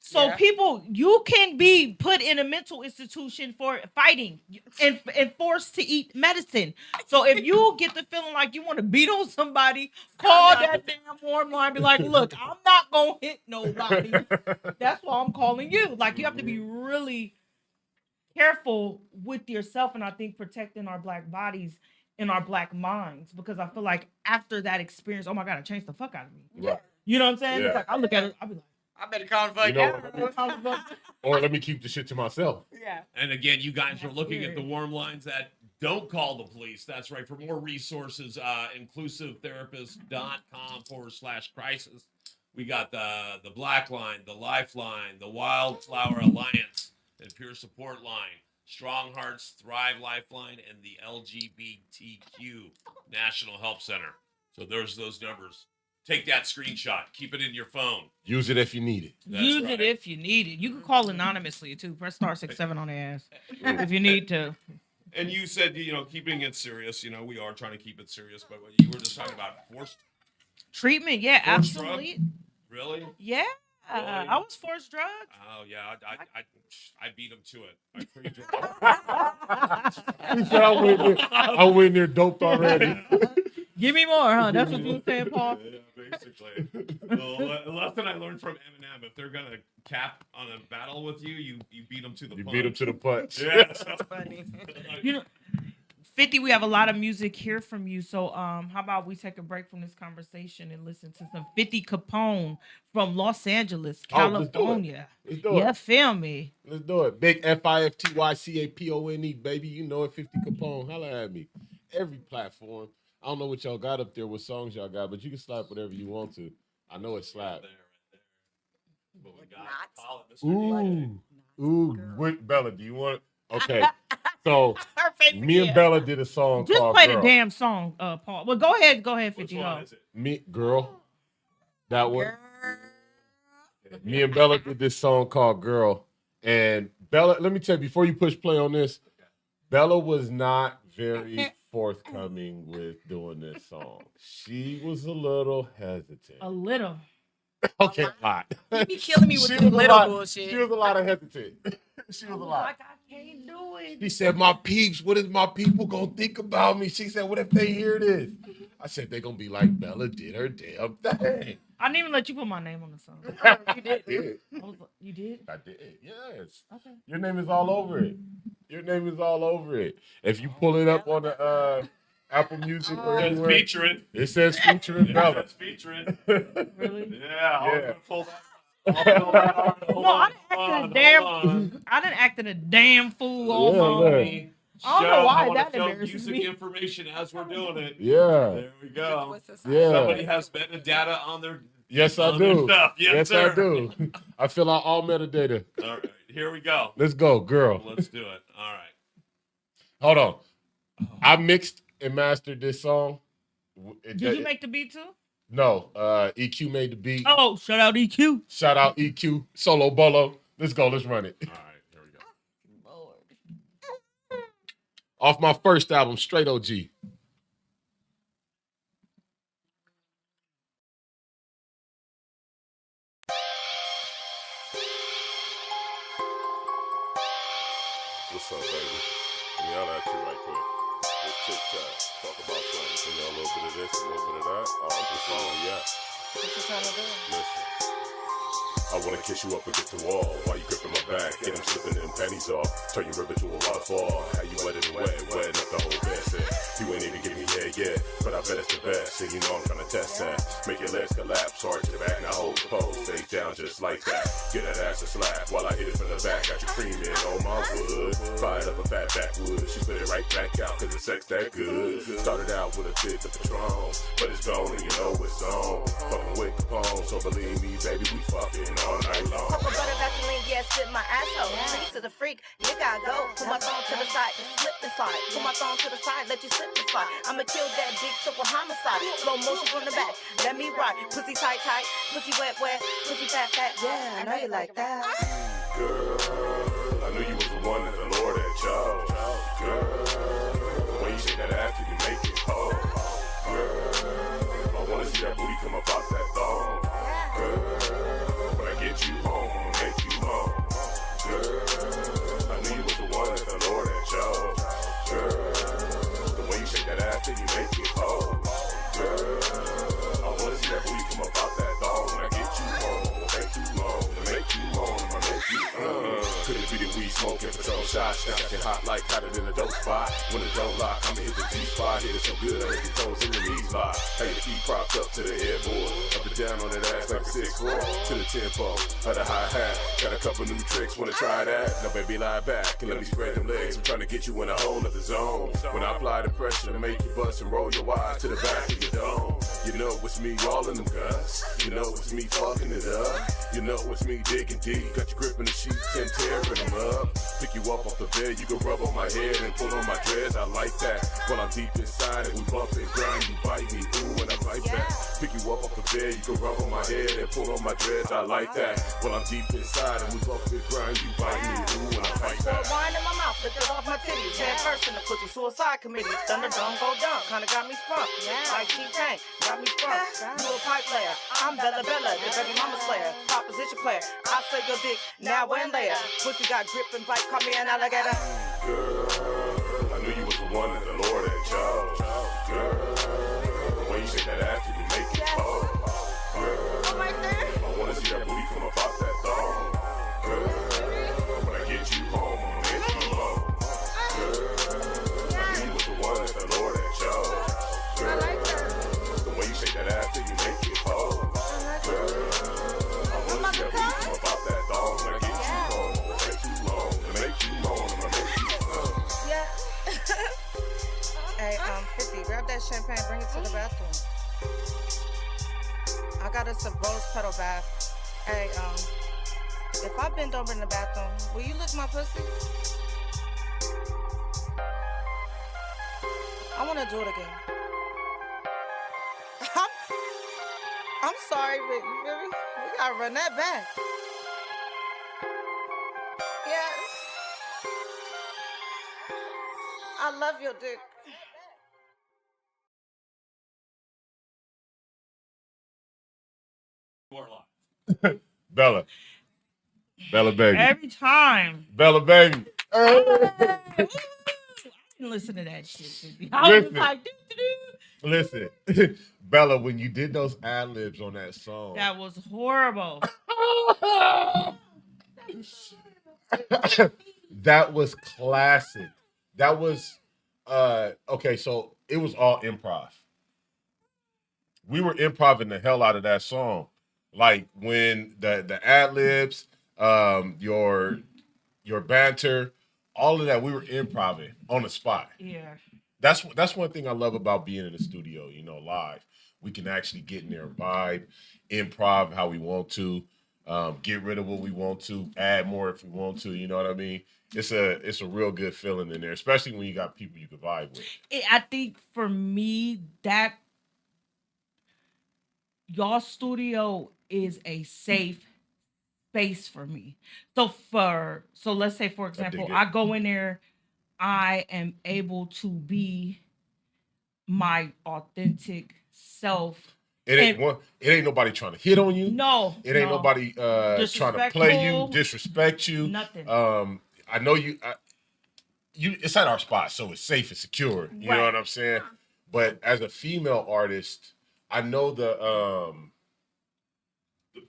So Yeah. people, you can be put in a mental institution for fighting and forced to eat medicine. So if you get the feeling like you want to beat on somebody, call that damn warm line. Be like, look, I'm not gonna hit nobody. That's why I'm calling you. Like you have to be really careful with yourself, and I think protecting our black bodies and our black minds, because I feel like after that experience, oh my god, it changed the fuck out of me. Right. You know what I'm saying? Yeah. It's like I look at it, I be like. I better call the fuck You know out. Or let me keep the shit to myself. Yeah. And again, you guys are That's looking at the weird. warm lines that don't call the police. That's right. For more resources, inclusivetherapist.com/crisis. We got the Black Line, the Lifeline, the Wildflower Alliance, and Peer Support Line, Strong Hearts Thrive Lifeline, and the LGBTQ National Help Center. So there's those numbers. Take that screenshot. Keep it in your phone. Use it if you need it. That's Use right. it if you need it. You can call anonymously too. Press *67 on the ass if you need to. And you said, keeping it serious. We are trying to keep it serious, but you were just talking about forced. Treatment, yeah, Forced absolutely. Really? Yeah, Really? I was forced drugs. Oh yeah, I beat him to it. I pretty He said I went there doped already. Give me more, huh? That's what you were saying, Paul. Yeah, basically. The lesson I learned from Eminem: if they're gonna cap on a battle with you, you beat them to the You punch. beat him to the punch. Yeah. So, Funny. 50, we have a lot of music here from you. So how about we take a break from this conversation and listen to some 50 Capone from Los Angeles, Oh, let's do it. California. Let's do Yeah, it. feel me. Let's do it. Big FIFTYCAPONE, baby. You know it, 50 Capone. Holla at me. Every platform. I don't know what y'all got up there, what songs y'all got, but you can slap whatever you want to. I know it's slap. there. But we got Not. call it Mr. Ooh, what Bella? Do you want? Okay, so Her favorite. me and Bella did a song Just called play "Girl." the damn song, Paul. Well, go ahead, Which 50. one Go. is it? Me, girl. That one. Girl. Me and Bella did this song called "Girl," and Bella. Let me tell you before you push play on this, Bella was not very forthcoming with doing this song. She was a little hesitant. A little. Okay, a lot. You be killing me with She this was a little lot- bullshit. She was a lot of hesitant. She I was a was lot. like, I can't do it. She said, "My peeps, what is my people gonna think about me?" She said, "What if they hear this?" I said, "They gonna be like, Bella did her damn thing." I didn't even let you put my name on the song. You did. I did. I was like, you did? I did. Yes. Okay. Your name is all over it. Your name is all over it. If you pull it up on the Apple Music or It's anywhere, featuring. it says featuring Bella. It's featuring. Really? Yeah. I'll Yeah. pull that. Hold No, I on, didn't act hold a on. damn. I didn't act in a damn fool on Yeah, my look. own. I don't know why I wanna that show embarrasses music me. information as we're doing it. Yeah. There we go. What's the song? Yeah. Somebody has metadata on their Yes, I on their do. stuff. Yes, sir. I do. I fill out all metadata. All right, here we go. Let's go, girl. Let's do it. All right. Hold on. I mixed and mastered this song. Did you make the beat too? No. EQ made the beat. Oh, shout out EQ. Shout out EQ. Solo Bolo. Let's go. Let's run it. All right, here we go. Off my first album, Straight OG. What's up, baby? Let me holler at you right quick. Let's chit chat. Talk about something. You know, a little bit of this, a little bit of that. Oh, I'm just on, yeah. What you trying to do? Listen. I wanna kiss you up against the wall while you gripping my back. Get them slipping them panties off. Turn your river to a waterfall. How you wet and wet, wetting up the whole bed. Said, you ain't even give me head yet, but I bet it's the best. And you know I'm trying to test that. Make your legs collapse, arch your back, now hold the pose. Face down just like that. Get that ass a slap while I hit it from the back. Got you creaming on my wood. Fired up a fat backwood. She put it right back out cause the sex that good. Started out with a bit of Patron, but it's gone and you know it's on. Fucking with Capone, so believe me, baby, we fucking all night long. Pop a butter Vaseline, yeah, sit my asshole. Freak to the freak, nigga, I go. Put my thumb to the side, slip and slide. Put my thumb to the side, let you slip and slide. I'ma kill that dick, triple homicide. Slow motion from the back, let me ride. Pussy tight, tight, pussy wet, wet, pussy fat, fat. Yeah, I know you like that. Girl, I knew you was the one that the Lord had chose. Girl, when you shake that ass, you make it whole. Girl, I wanna see that booty come up out that thong. Girl, when I get you home, I'ma make you home. Girl, I knew you was the one that the Lord had chose. Girl, the way you shake that ass, you make it whole. Girl, I wanna see that booty come up out that thong. When I get you home, I'ma make you home. Make you home, I'ma make you could it be that we smoking Patron shots? Got you hot like hotter than a dope spot. When it don't lock, I'ma hit the G-spot. Hit it so good, I make your toes and your knees lock. How your feet propped up to the headboard. Up and down on that ass like a 6'4". To the tempo, of the hi-hat. Got a couple new tricks, wanna try that? Now baby, lie back and let me spread them legs. I'm trying to get you in a whole other zone. When I apply the pressure to make you bust and roll your eyes to the back of your dome. You know it's me all in them guts. You know it's me fucking it up. You know it's me digging deep. Got you gripping the sheets and tearing them up. Pick you up off the bed, you can rub on my head and pull on my dreads. I like that. While I'm deep inside and we bump and grind, you bite me, ooh, and I bite back. Pick you up off the bed, you can rub on my head and pull on my dreads. I like that. While I'm deep inside and we bump and grind, you bite me, ooh, and I bite back. Wine in my mouth, lick it off my titties. Head first in the pussy, suicide committee. Thunder don't go dumb, kinda got me sprung. Like T-Pain, got me sprung. You a pipe player, I'm Bella Bella, the baby mama slayer. Proposition player, I say your dick, now and later. Pussy got grip and bite, call me an alligator. Girl, I knew you was the one that the Lord had chose. Girl, the way you shake that ass, you make it whole. Girl, I'm right there. I wanna see that booty come up out that thong. Girl, when I get you home, I'ma make you home. Girl, I knew you was the one that the Lord had chose. Girl, the way you shake that ass, you make it whole. Girl, I wanna see that booty come up out that thong. When I get you home, I'ma make you home. To make you home, I'ma make you home. Yeah. Hey, 50, grab that champagne, bring it to the bathroom. I got us a rose petal bath. Hey, if I bend over in the bathroom, will you lick my pussy? I want to do it again. I'm sorry, but you feel me? We gotta run that back. Yes. I love your dick. Bella. Bella baby. Every time. Bella baby. I didn't listen to that shit, baby. I was Listen. like, doo-doo-doo. Listen, Bella, when you did those ad libs on that song, That was horrible. that was classic. That was okay. So it was all improv. We were improvising the hell out of that song. Like when the ad libs, your banter, all of that, we were improvising on the spot. Yeah. That's one thing I love about being in the studio, you know, live. We can actually get in there, vibe, improv how we want to, get rid of what we want to, add more if we want to, you know what I mean? It's a real good feeling in there, especially when you got people you can vibe with. I think for me, that y'all studio is a safe space for me. So let's say, for example, it. I go in there, I am able to be my authentic self. It ain't nobody trying to hit on you. No. It ain't nobody trying to play you, Disrespectful. disrespect you. Nothing. I know you it's at our spot, so it's safe and secure. You know what I'm saying? But as a female artist, I know the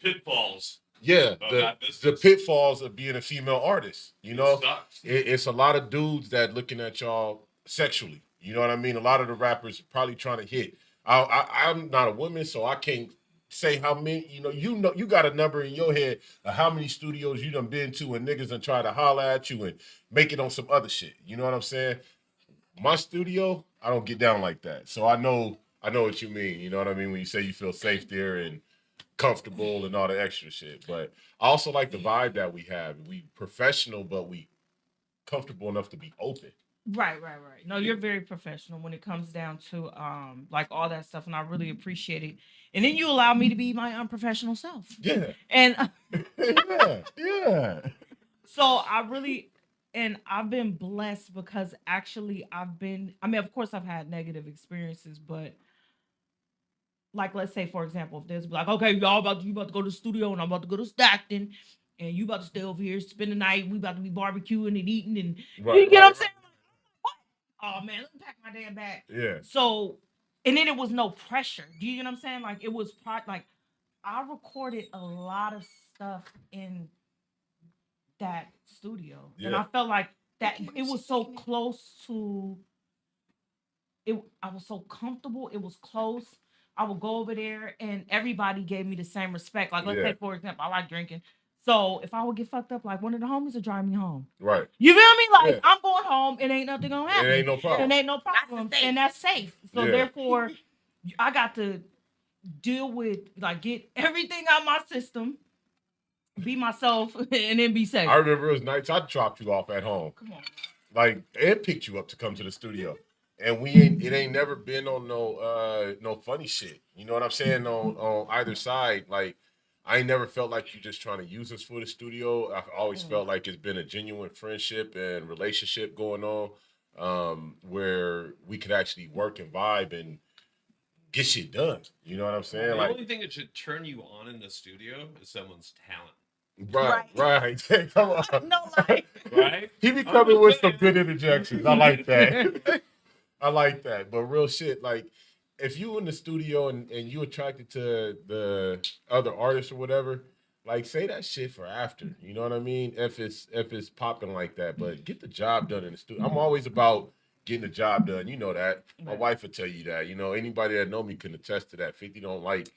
pitfalls. Yeah, of the that the business. pitfalls of being a female artist. You know, sucks. it's a lot of dudes that looking at y'all sexually. You know what I mean? A lot of the rappers are probably trying to hit. I'm not a woman, so I can't say how many. You know, you got a number in your head of how many studios you done been to and niggas done try to holler at you and make it on some other shit. You know what I'm saying? My studio, I don't get down like that. So I know what you mean. You know what I mean when you say you feel safe there and comfortable and all the extra shit. But I also like the vibe that we have. We professional, but we comfortable enough to be open. Right. No, you're very professional when it comes down to like all that stuff, and I really appreciate it. And then you allow me to be my unprofessional self. Yeah. And yeah. so I've been blessed because actually of course I've had negative experiences, but like, let's say, for example, if there's like, okay, you about to go to the studio and I'm about to go to Stockton and you about to stay over here, spend the night, we about to be barbecuing and eating and you get what I'm saying? What? Oh man, let me pack my damn bag. Yeah. So, and then it was no pressure. Do you get what I'm saying? Like it was like I recorded a lot of stuff in that studio. Yeah. And I felt like that it was so close to it. I was so comfortable. It was close. I would go over there and everybody gave me the same respect. Like, let's say, for example, I like drinking. So if I would get fucked up, like one of the homies would drive me home. Right. You feel me? Like I'm going home and ain't nothing gonna happen. It ain't no problem. It ain't no problem. And that's safe. So therefore, I got to deal with, like, get everything out my system, be myself, and then be safe. I remember it was nights I dropped you off at home. Come on. Like, and picked you up to come to the studio. And it ain't never been on no funny shit. You know what I'm saying? On either side. Like, I ain't never felt like you just trying to use us for the studio. I've always felt like it's been a genuine friendship and relationship going on, where we could actually work and vibe and get shit done. You know what I'm saying? The only thing that should turn you on in the studio is someone's talent. Right. Come on. No lie. Right? He be coming with some good interjections. I like that. I like that. But real shit, like, if you in the studio and you attracted to the other artists or whatever, like, say that shit for after. You know what I mean? If it's popping like that. But get the job done in the studio. I'm always about getting the job done. You know that. My wife will tell you that. You know, anybody that know me can attest to that. 50 don't like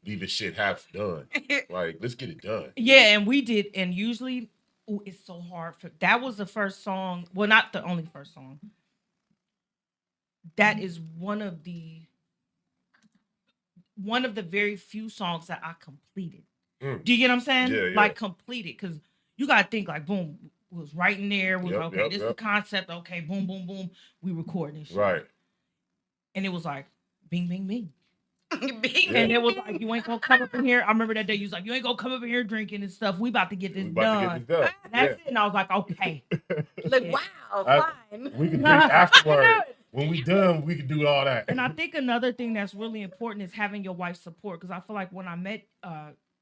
leaving shit half done. Like, let's get it done. Yeah, and we did. And usually, it's so hard. That was the first song. Well, not the only first song. That is one of the very few songs that I completed. Do you get what I'm saying? Yeah. Like, completed. Because you got to think, like, boom, was right in there. Was this is the concept. Okay, boom, boom, boom. We recording shit. Right. And it was like, bing, bing, bing. Bing. And it was like, you ain't gonna come up in here. I remember that day you was like, you ain't gonna come up in here drinking and stuff. We about to get this done. That's it. And I was like, okay. Like, wow, fine. We can drink afterward. When we done, we can do all that. And I think another thing that's really important is having your wife's support. Because I feel like when I met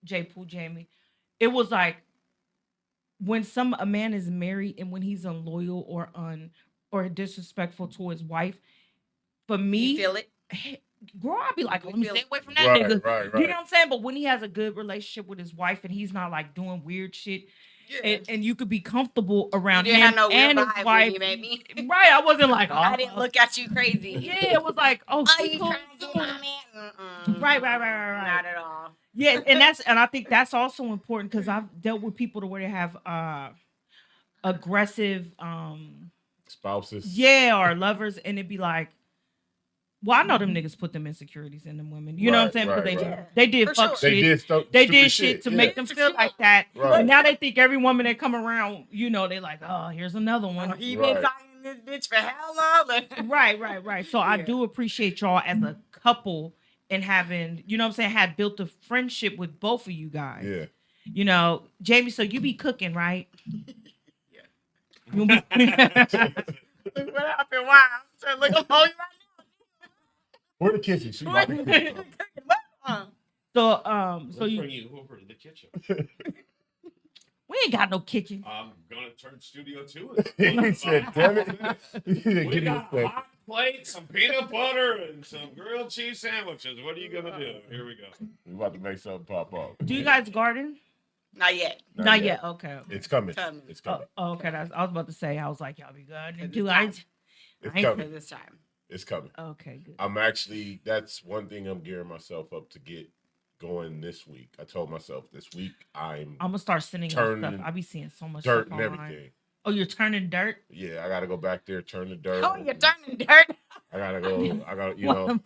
Jamie, it was like when a man is married and when he's unloyal or disrespectful to his wife, for me, You feel it? girl, I'd be like, let me feel stay it. away from that Right, nigga. right. You know what I'm saying? But when he has a good relationship with his wife and he's not like doing weird shit, and you could be comfortable around You him didn't have no and weird his vibe wife. when you made me. Right, I wasn't like, oh, I didn't look at you crazy. Yeah, it was like, oh, Are she you cool, trying to get cool. my man? Right. Not at all. Yeah, and I think that's also important because I've dealt with people to where they have aggressive Spouses. yeah, or lovers, and it'd be like, well, I know them niggas put them insecurities in them women. You know what I'm saying? Because they did For fuck sure. shit. They did shit to make them feel like that. Right. And now they think every woman that come around, you know, they like, oh, here's another one. He been talking to this bitch for how long? Right. So I do appreciate y'all as a couple and having, you know what I'm saying, had built a friendship with both of you guys. Yeah. You know, Jamie, so you be cooking, right? Look what happened. Wow. I'm look up on you Where the kitchen? She about to right cook. now. So Let's you bring you over to the kitchen. we ain't got no kitchen. I'm gonna Turn Studio 2. He said, "Damn it." He said, We "Give me a got a sec." hot plate, some peanut butter, and some grilled cheese sandwiches. What are you gonna do? Here we go. We about to make something pop up. Do you guys garden? Not yet. Not yet. Okay. It's coming. Coming. It's Oh, coming. okay. I was about to say. I was like, y'all be gardening It's too. time. It's I ain't- coming. For this time. It's coming. Okay, good. I'm actually. That's one thing I'm gearing myself up to get going this week. I told myself this week I'm I'm gonna start sending you turning stuff. I be seeing so much dirt stuff and online. everything. Oh, you're turning dirt. Yeah, I gotta go back there, turn the dirt. Oh, you're turning dirt. I gotta go. I got you know.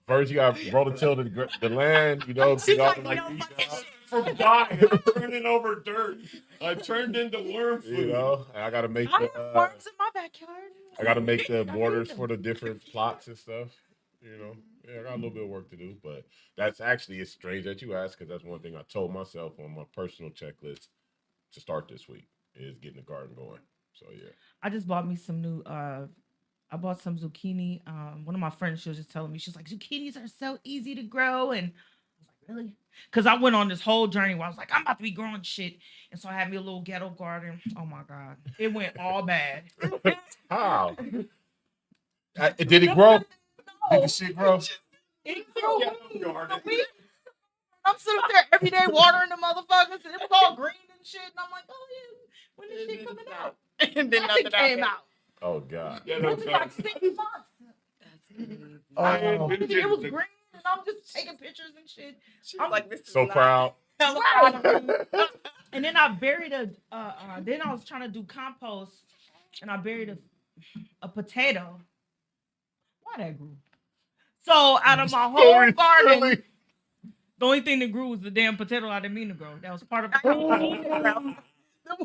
First, you gotta roll the till to the land. You know, She's get all like, the, you like, know, weeds fucking out, shit. From dying, I'm turning over dirt. I turned into worm food. you know. And I gotta make I the. have worms in my backyard. I gotta make the borders for the different plots and stuff. You know, yeah, I got a little bit of work to do, but that's actually it's strange that you asked because that's one thing I told myself on my personal checklist to start this week is getting the garden going. So yeah, I just bought me some new. I bought some zucchini. One of my friends, she was just telling me, she's like, zucchinis are so easy to grow, and I was like, really? Because I went on this whole journey where I was like, I'm about to be growing shit, and so I had me a little ghetto garden. Oh my god, it went all bad. how did it grow? Did the shit grow? It grew. Ghetto garden. I'm sitting there every day watering the motherfuckers, and it was all green and shit. And I'm like, oh yeah, when this shit coming out? And then Nothing nothing came happened. out. Oh god. Ghetto It was like garden. 6 months. Oh, It was green, and I'm just taking pictures and shit. She's I'm like, this is so not proud. hella Right. proud of you. And then I buried then I was trying to do compost, and I buried a potato. Why that grew? So out of my whole garden, Really? the only thing that grew was the damn potato I didn't mean to grow. That was part of the compost.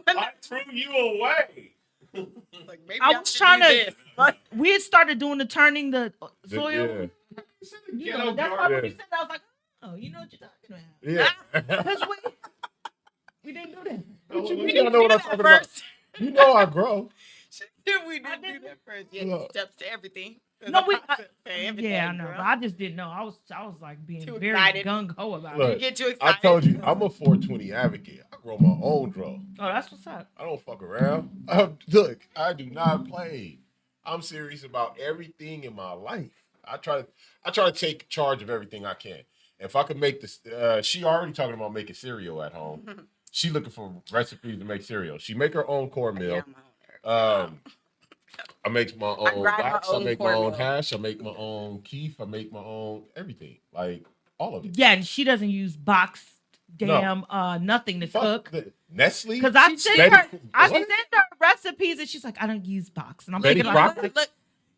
I threw you away. Like, maybe I I was should trying do to- this. But We had started doing the turning the The- soil. yeah. You know, Ghetto that's why garden. when we said that, I was like, oh, you know what you're talking about. Yeah. Because we didn't do that. What you we mean? didn't I know do what I'm that talking about. first. You know I grow. We I didn't do didn't. that first. Yeah, Look. steps to everything. There's No, a we. process for everything, Yeah, I know, girl. but I just didn't know. I was like being Too very excited. gung ho about Look. You it. get too I excited. told you, I'm a 420 advocate. I grow my own draw. Oh, that's what's up. I don't fuck around. Look, I do not play. I'm serious about everything in my life. I try to take charge of everything I can. If I could make this, she already talking about making cereal at home. She looking for recipes to make cereal. She make her own cornmeal. Yeah, I'm out there. I make my I own grind my wax. I own make my own cornmeal. hash. I make my own keef. I make my own everything. Like all of it. Yeah, and she doesn't use boxed damn nothing to cook. Nestle. Because I sent her, What? sent her recipes, and she's like, I don't use box, and I'm Betty thinking like, Crocker? Look,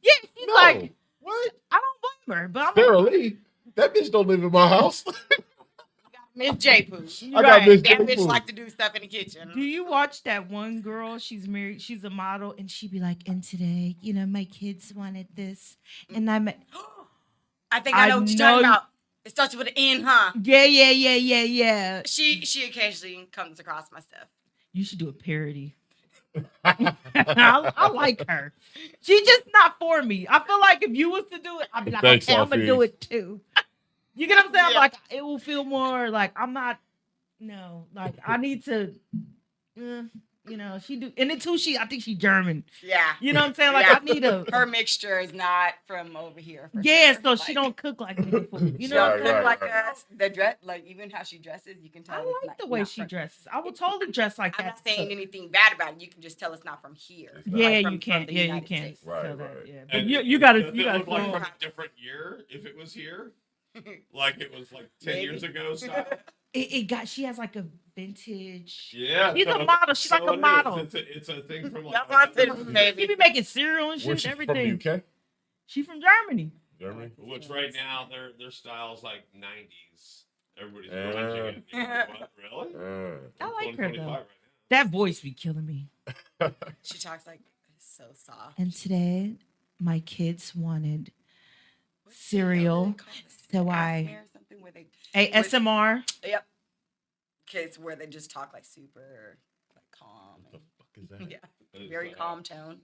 yeah, she's No. like, What? I don't blame her, but I'm Sarah like, Lee. That bitch don't live in my house. Miss J Poo. I got Miss That J bitch Poo. like to do stuff in the kitchen. do you watch that one girl? She's married. She's a model, and she be like, and today, you know, my kids wanted this, and I'm, I think I know what you're talking about. It starts with an N, huh? yeah. She occasionally comes across my stuff. You should do a parody. I like her. She's just not for me. I feel like if you was to do it, I'd be like, Thanks, okay, I'm gonna do Sophie. it too. You get what I'm saying? I'm Yeah. like, it will feel more like I'm not. No, like I need to. You know, she do, and it too. I think she German. Yeah. You know what I'm saying? Like Yeah. I need a. Her mixture is not from over here. for Yeah, sure. so Like, she don't cook like me food. You She know don't what I'm look saying? Right, like right. the dress, like even how she dresses. You can tell. I it's like not- the way not she from- dresses. I would totally dress like I'm that. not saying too. anything bad about it. You can just tell it's not from here. It's not. Yeah, Like, from you can't. the Yeah, you United can't. States. Right, tell that, right. yeah. But And you gotta. does You it gotta. look like throw from her- a different year if it was here? Like it was like 10 years ago style? It got. She has like a vintage. Yeah. She's a no, model. She's like a it is. model. It's a thing from like. That's what I said, She baby. be making cereal and Where's shit, she everything. from? UK. She from Germany. Germany. Which right now their style's like 90s. Everybody's Yeah. grunting it. What, really? I like her, 2025 though. right now. That voice be killing me. She talks like so soft. And today, my kids wanted What's the cereal, hell do they call this? so I- ASMR or something where they ASMR. Yep. Kids where they just talk like super like calm. What the fuck is that? Yeah. It's Very like, calm tone.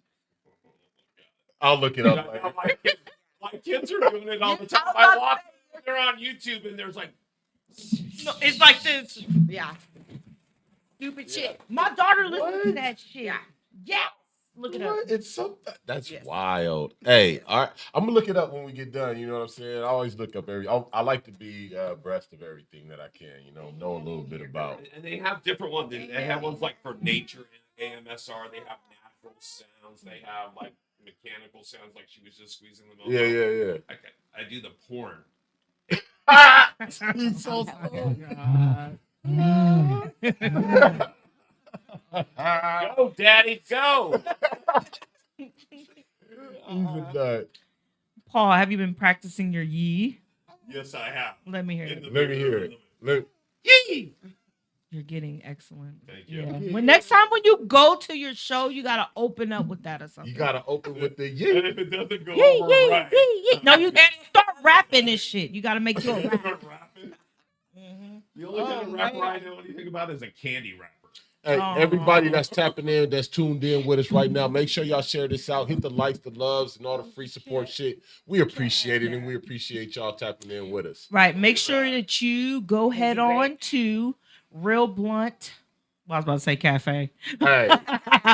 I'll look it Yeah, up. later. my kids are doing it all the time. I was I about watch. to They're on YouTube and there's like. No, it's like this. Yeah. Stupid shit. My daughter listens to What? that shit. Yeah. Yes. Look it up. What? It's something that's Yes. wild. Hey, all right, I'm gonna look it up when we get done. You know what I'm saying? I always look up I like to be abreast of everything that I can. You know a little bit about. And they have different ones. They have ones like for nature and AMSR. They have natural sounds. They have like mechanical sounds, like she was just squeezing the milk. Yeah. I do the porn. He's so Go, daddy, go. He's a nut. Paul, have you been practicing your yee? Yes, I have. Let me hear it. Let me hear it. Yee! You're getting excellent. Thank you. Yeah. When next time when you go to your show, you gotta open up with that or something. You gotta open with the And yeah. if it doesn't go Yee, over yee, right. yee, yee. No, you can't start rapping this shit. You gotta make your rap. Start rapping. The only kind of rapper I know anything about is a candy rapper. Hey, everybody that's tapping in, that's tuned in with us right now, make sure y'all share this out. Hit the likes, the loves, and all the free support shit. We appreciate it, and we appreciate y'all tapping in with us. Right. Make sure that you go head on to Real Blunt. Well, I was about to say cafe. Hey,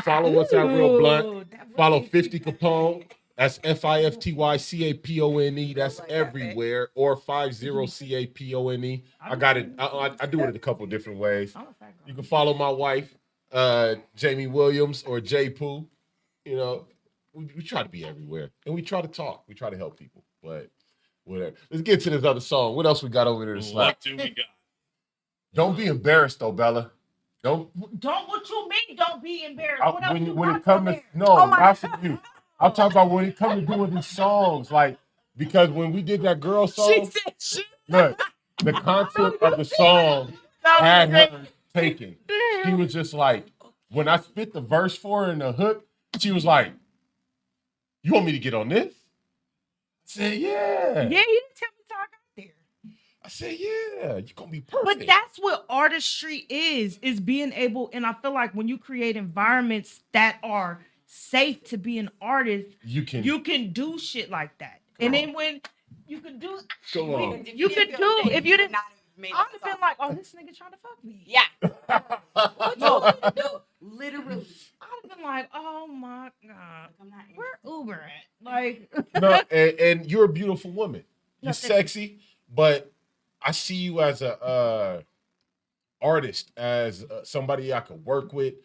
follow us at Real Blunt. Ooh, that Follow really- 50 Capone. That's FIFTYCAPONE. That's everywhere. Or 50CAPONE. I got it. I do it in a couple different ways. I'm a fat girl. You can follow my wife, Jamie Williams, or J Poo. You know, we try to be everywhere, and we try to talk. We try to help people, but whatever. Let's get to this other song. What else we got over there to slap? What do we got? Don't be embarrassed, though, Bella. Don't. What you mean? Don't be embarrassed. What else you When got it comes from to there? not for you. I'm talking about when it comes to doing these songs, like because when we did that girl She song, said shit. look, the concept of the song had her taken. She was just like, when I spit the verse for her in the hook, she was like, "You want me to get on this?" I said, "Yeah." Yeah, you didn't tell me till I got there. I said, "Yeah, you're gonna be perfect." But that's what artistry is being able, and I feel like when you create environments that are safe to be an artist, you can. you can do shit like that. And then when you can do, Go on. you could do, if you didn't, I'd I'd have been like, oh, this nigga trying to fuck me. yeah. What you want me to do? Literally. I'd have been like, oh my God, I'm not where Uber at? Like, No, and you're a beautiful woman. You're No, thank sexy, but I see you as a artist, as somebody I could work with,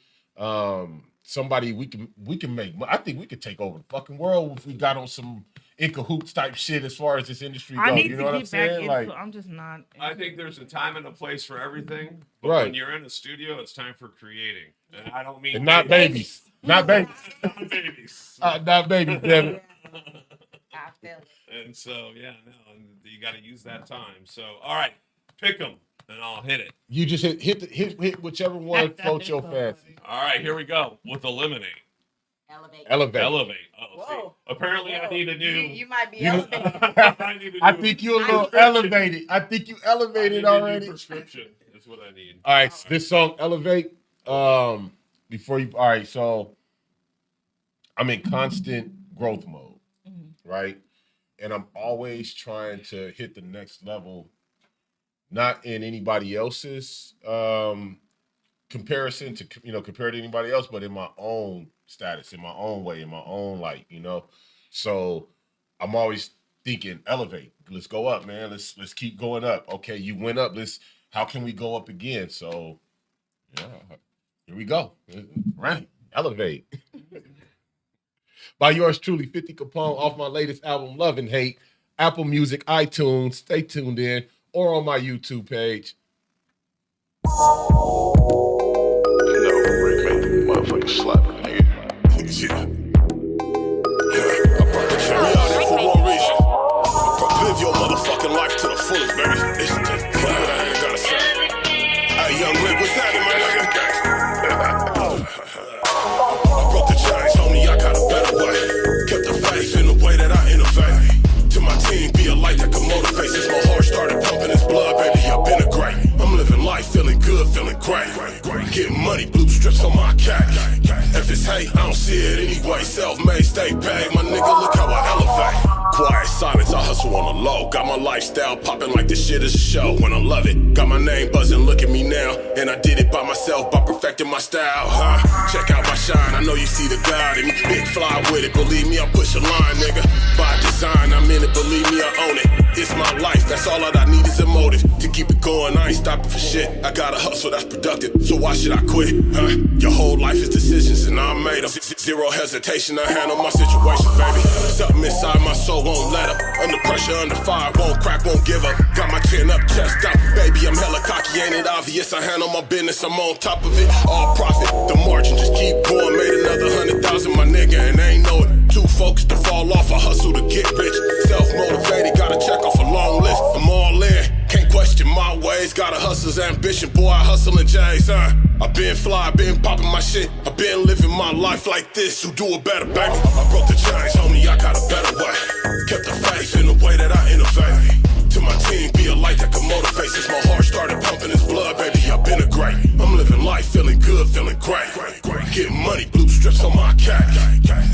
somebody we can make. I think we could take over the fucking world if we got on some in cahoots type shit as far as this industry goes. I need You to know what I'm get back saying? into. Like, I'm just not. I think there's a time and a place for everything. But Right. when you're in a studio, it's time for creating. And I don't mean and not babies, not babies, Not babies. not babies, damn it. I feel it. And so, yeah, no, and you got to use that time. So, all right, pick them, and I'll hit it. You just hit whichever one floats your fancy. All right, here we go with eliminate. Elevate. Elevate. Oh, Whoa. see, apparently I need a new. You might be You- elevated. I need a I new think you're a little prescription. elevated. I think you I need elevated a new already. prescription is what I need. All right, so this song Elevate. Before you, all right, so I'm in constant growth mode, right? And I'm always trying to hit the next level, not in anybody else's comparison to compared to anybody else, but in my own status, in my own way, in my own light, So I'm always thinking, elevate. Let's go up, man. Let's keep going up. Okay, you went up. How can we go up again? So yeah, here we go. Right. Elevate. By yours truly, 50 Capone, off my latest album, Love and Hate. Apple Music, iTunes. Stay tuned in, or on my YouTube page. Motherfucking slapper, nigga. Yeah. I brought the cherry out here for one reason. Live your motherfucking life to the fullest, baby. It's just what I ain't gotta say. Hey, young Rick, what's happening, my nigga? I broke the chains, homie, I got a better way. Kept the faith in the way that I innovate. To my team, be a light that can motivate. Since my heart started pumping its blood, baby, I've been a great. I'm living life, feeling good, feeling great. Getting money, blue strips on my cash. If it's hate, I don't see it anyway. Self-made, stay paid, my nigga, look how I elevate. Quiet silence, I hustle on the low. Got my lifestyle popping like this shit is a show. When I love it, got my name buzzing, look at me now. And I did it by myself, by perfecting my style, huh? Check out my shit. shine. I know you see the God in me. Big fly with it, believe me, I push a line, nigga. By design, I'm in it, believe me, I own it. It's my life, that's all that I need is a motive to keep it going. I ain't stopping for shit. I got a hustle that's productive, so why should I quit? Huh? Your whole life is decisions, and I made them. Zero hesitation, I handle my situation, baby. Something inside my soul won't let up. Under pressure, under fire, won't crack, won't give up. Got my chin up, chest out, baby, I'm hella cocky, ain't it obvious? I handle my business, I'm on top of it. All profit, the margin just keep going. Made another 100,000, my nigga, and they ain't know it. Too focused to fall off, I hustle to get rich. Self-motivated, gotta check off a long list. I'm all in, can't question my ways. Got a hustler's ambition, boy, I hustle in J's, huh? I been fly, been popping my shit. I been living my life like this, so do it better, baby. I broke the chains, homie, I got a better way. Kept the faith in the way that I innovate. To my team, be a light that can motivate. Since my heart started pumping its blood, baby, I've been a great. I'm living life, feeling good, feeling great. Getting money, blue strips on my cash.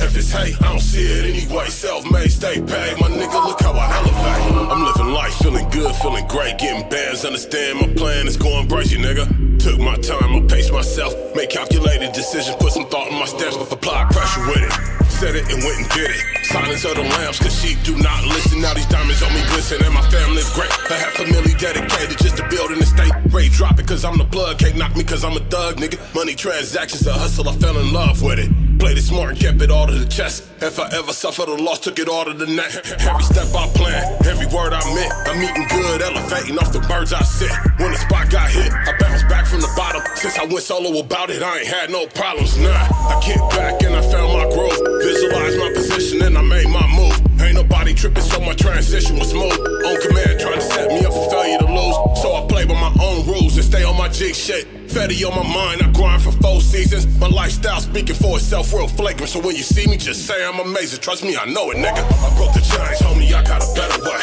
If it's hate, I don't see it anyway. Self-made, stay paid. My nigga, look how I elevate. I'm living life, feeling good, feeling great. Getting bands, understand my plan is going crazy, nigga. Took my time, I paced myself. Make calculated decisions, put some thought in my steps. Apply pressure with it. Said it and went and did it. Silence of the lambs, cause sheep do not listen. Now these diamonds on me glisten and my family's great. I have family dedicated just to build an estate. Rate drop it cause I'm the blood, can't knock me cause I'm a thug, nigga. Money transactions, a hustle, I fell in love with it. Played it smart and kept it all to the chest. If I ever suffered a loss, took it all to the net. Every step I plan, every word I meant. I'm eating good, elevating off the birds I sit. When the spot got hit, I bounced back from the bottom. Since I went solo about it, I ain't had no problems, nah. I kicked back and I found my growth. Visualized my position and I made my move. Ain't nobody tripping, so my transition was smooth. On command, trying to set me up for failure to lose. So I play by my own rules and stay on my jig shit. Fetty on my mind, I grind for 4 seasons. My lifestyle speaking for itself, real flagrant. So when you see me, just say I'm amazing. Trust me, I know it, nigga. I broke the chains, homie, I got a better way.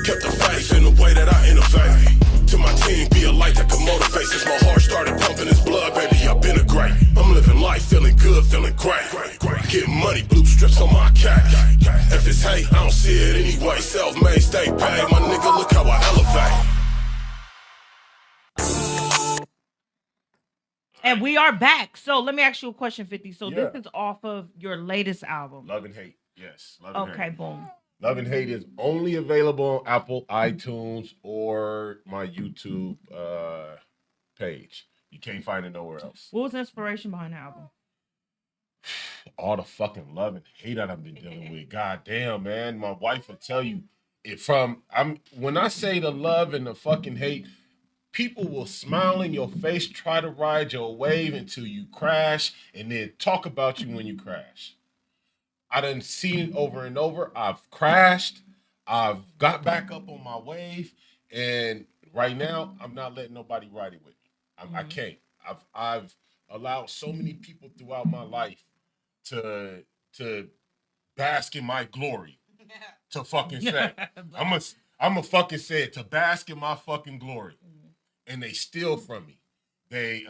Kept the faith in the way that I innovate. To my team, be a light that can motivate. Since my heart started pumping its blood, baby, I've been a great. I'm living life, feeling good, feeling great. Getting money, blue strips on my cash. If it's hate, I don't see it anyway. Self-made, stay paid. My nigga, look how I elevate. And we are back. So let me ask you a question, 50. So Yeah. this is off of your latest album. Love and Hate. Yes. Love and Okay, Hate. boom. Love and Hate is only available on Apple, iTunes, or my YouTube page. You can't find it nowhere else. What was the inspiration behind the album? All the fucking love and hate that I've been dealing with. God damn, man. My wife will tell you when I say the love and the fucking hate, people will smile in your face, try to ride your wave until you crash, and then talk about you when you crash. I done seen it over and over. I've crashed. I've got back up on my wave, and right now I'm not letting nobody ride it with me. I can't. I've allowed so many people throughout my life to bask in my glory. To fucking say, I'm a fucking say it, to bask in my fucking glory, and they steal from me. They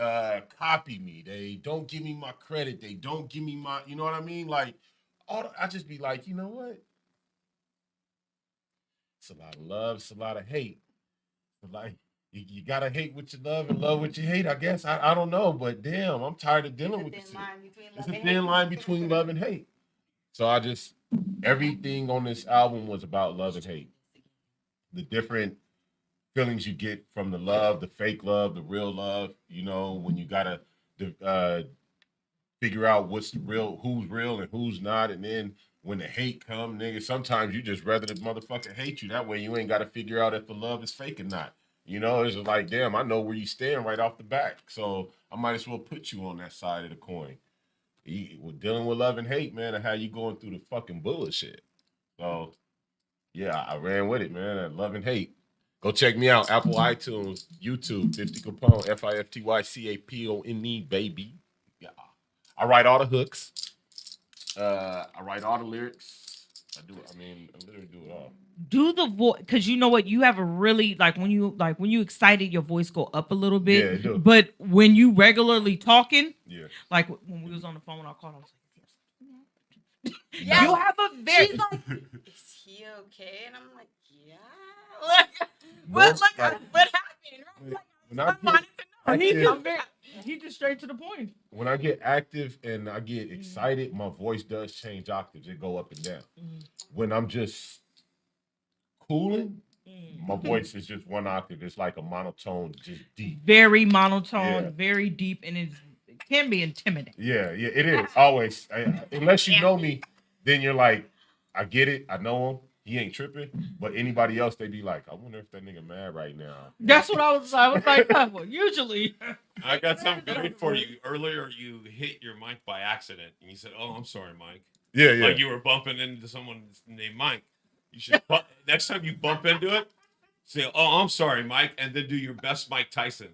copy me. They don't give me my credit. They don't give me my, you know what I mean? Like, I just be like, you know what? It's a lot of love. It's a lot of hate. Like, you gotta hate what you love and love what you hate. I guess I don't know, but damn, I'm tired of dealing with this. It's a thin line between love and hate. So everything on this album was about love and hate. The different feelings you get from the love, the fake love, the real love. You know, when you gotta figure out what's the real, who's real and who's not, and then when the hate come, nigga, sometimes you just rather the motherfucker hate you. That way you ain't got to figure out if the love is fake or not. You know, it's just like, damn, I know where you stand right off the bat, so I might as well put you on that side of the coin. We're dealing with love and hate, man, and how you going through the fucking bullshit. So, yeah, I ran with it, man. Love and hate. Go check me out, Apple, iTunes, YouTube, 50 Capone, FIFTYCAPONE, baby. Yeah. I write all the hooks. I write all the lyrics. I literally do it all. Do the voice, because you know what, you have a really, like when you excited, your voice go up a little bit. Yeah, it do. But when you regularly talking, yeah, like when we was on the phone when I called, I was like, Yeah. you have a very. She's like, is he okay? And I'm like, yeah. What happened? When I He just straight to the point. when I get active and I get excited, my voice does change octaves. It go up and down. When I'm just cooling, my voice is just one octave. It's like a monotone, just deep. Very monotone, Yeah. very deep, and it can be intimidating. Yeah, it is always. Unless you know me, then you're like, I get it. I know him. He ain't tripping. But anybody else, they be like, I wonder if that nigga mad right now. That's what I was like, well, usually. I got something good for you. Earlier, you hit your mic by accident, and you said, "Oh, I'm sorry, Mike." Yeah, yeah. Like you were bumping into someone named Mike. You should next time you bump into it, say, "Oh, I'm sorry, Mike," and then do your best Mike Tyson.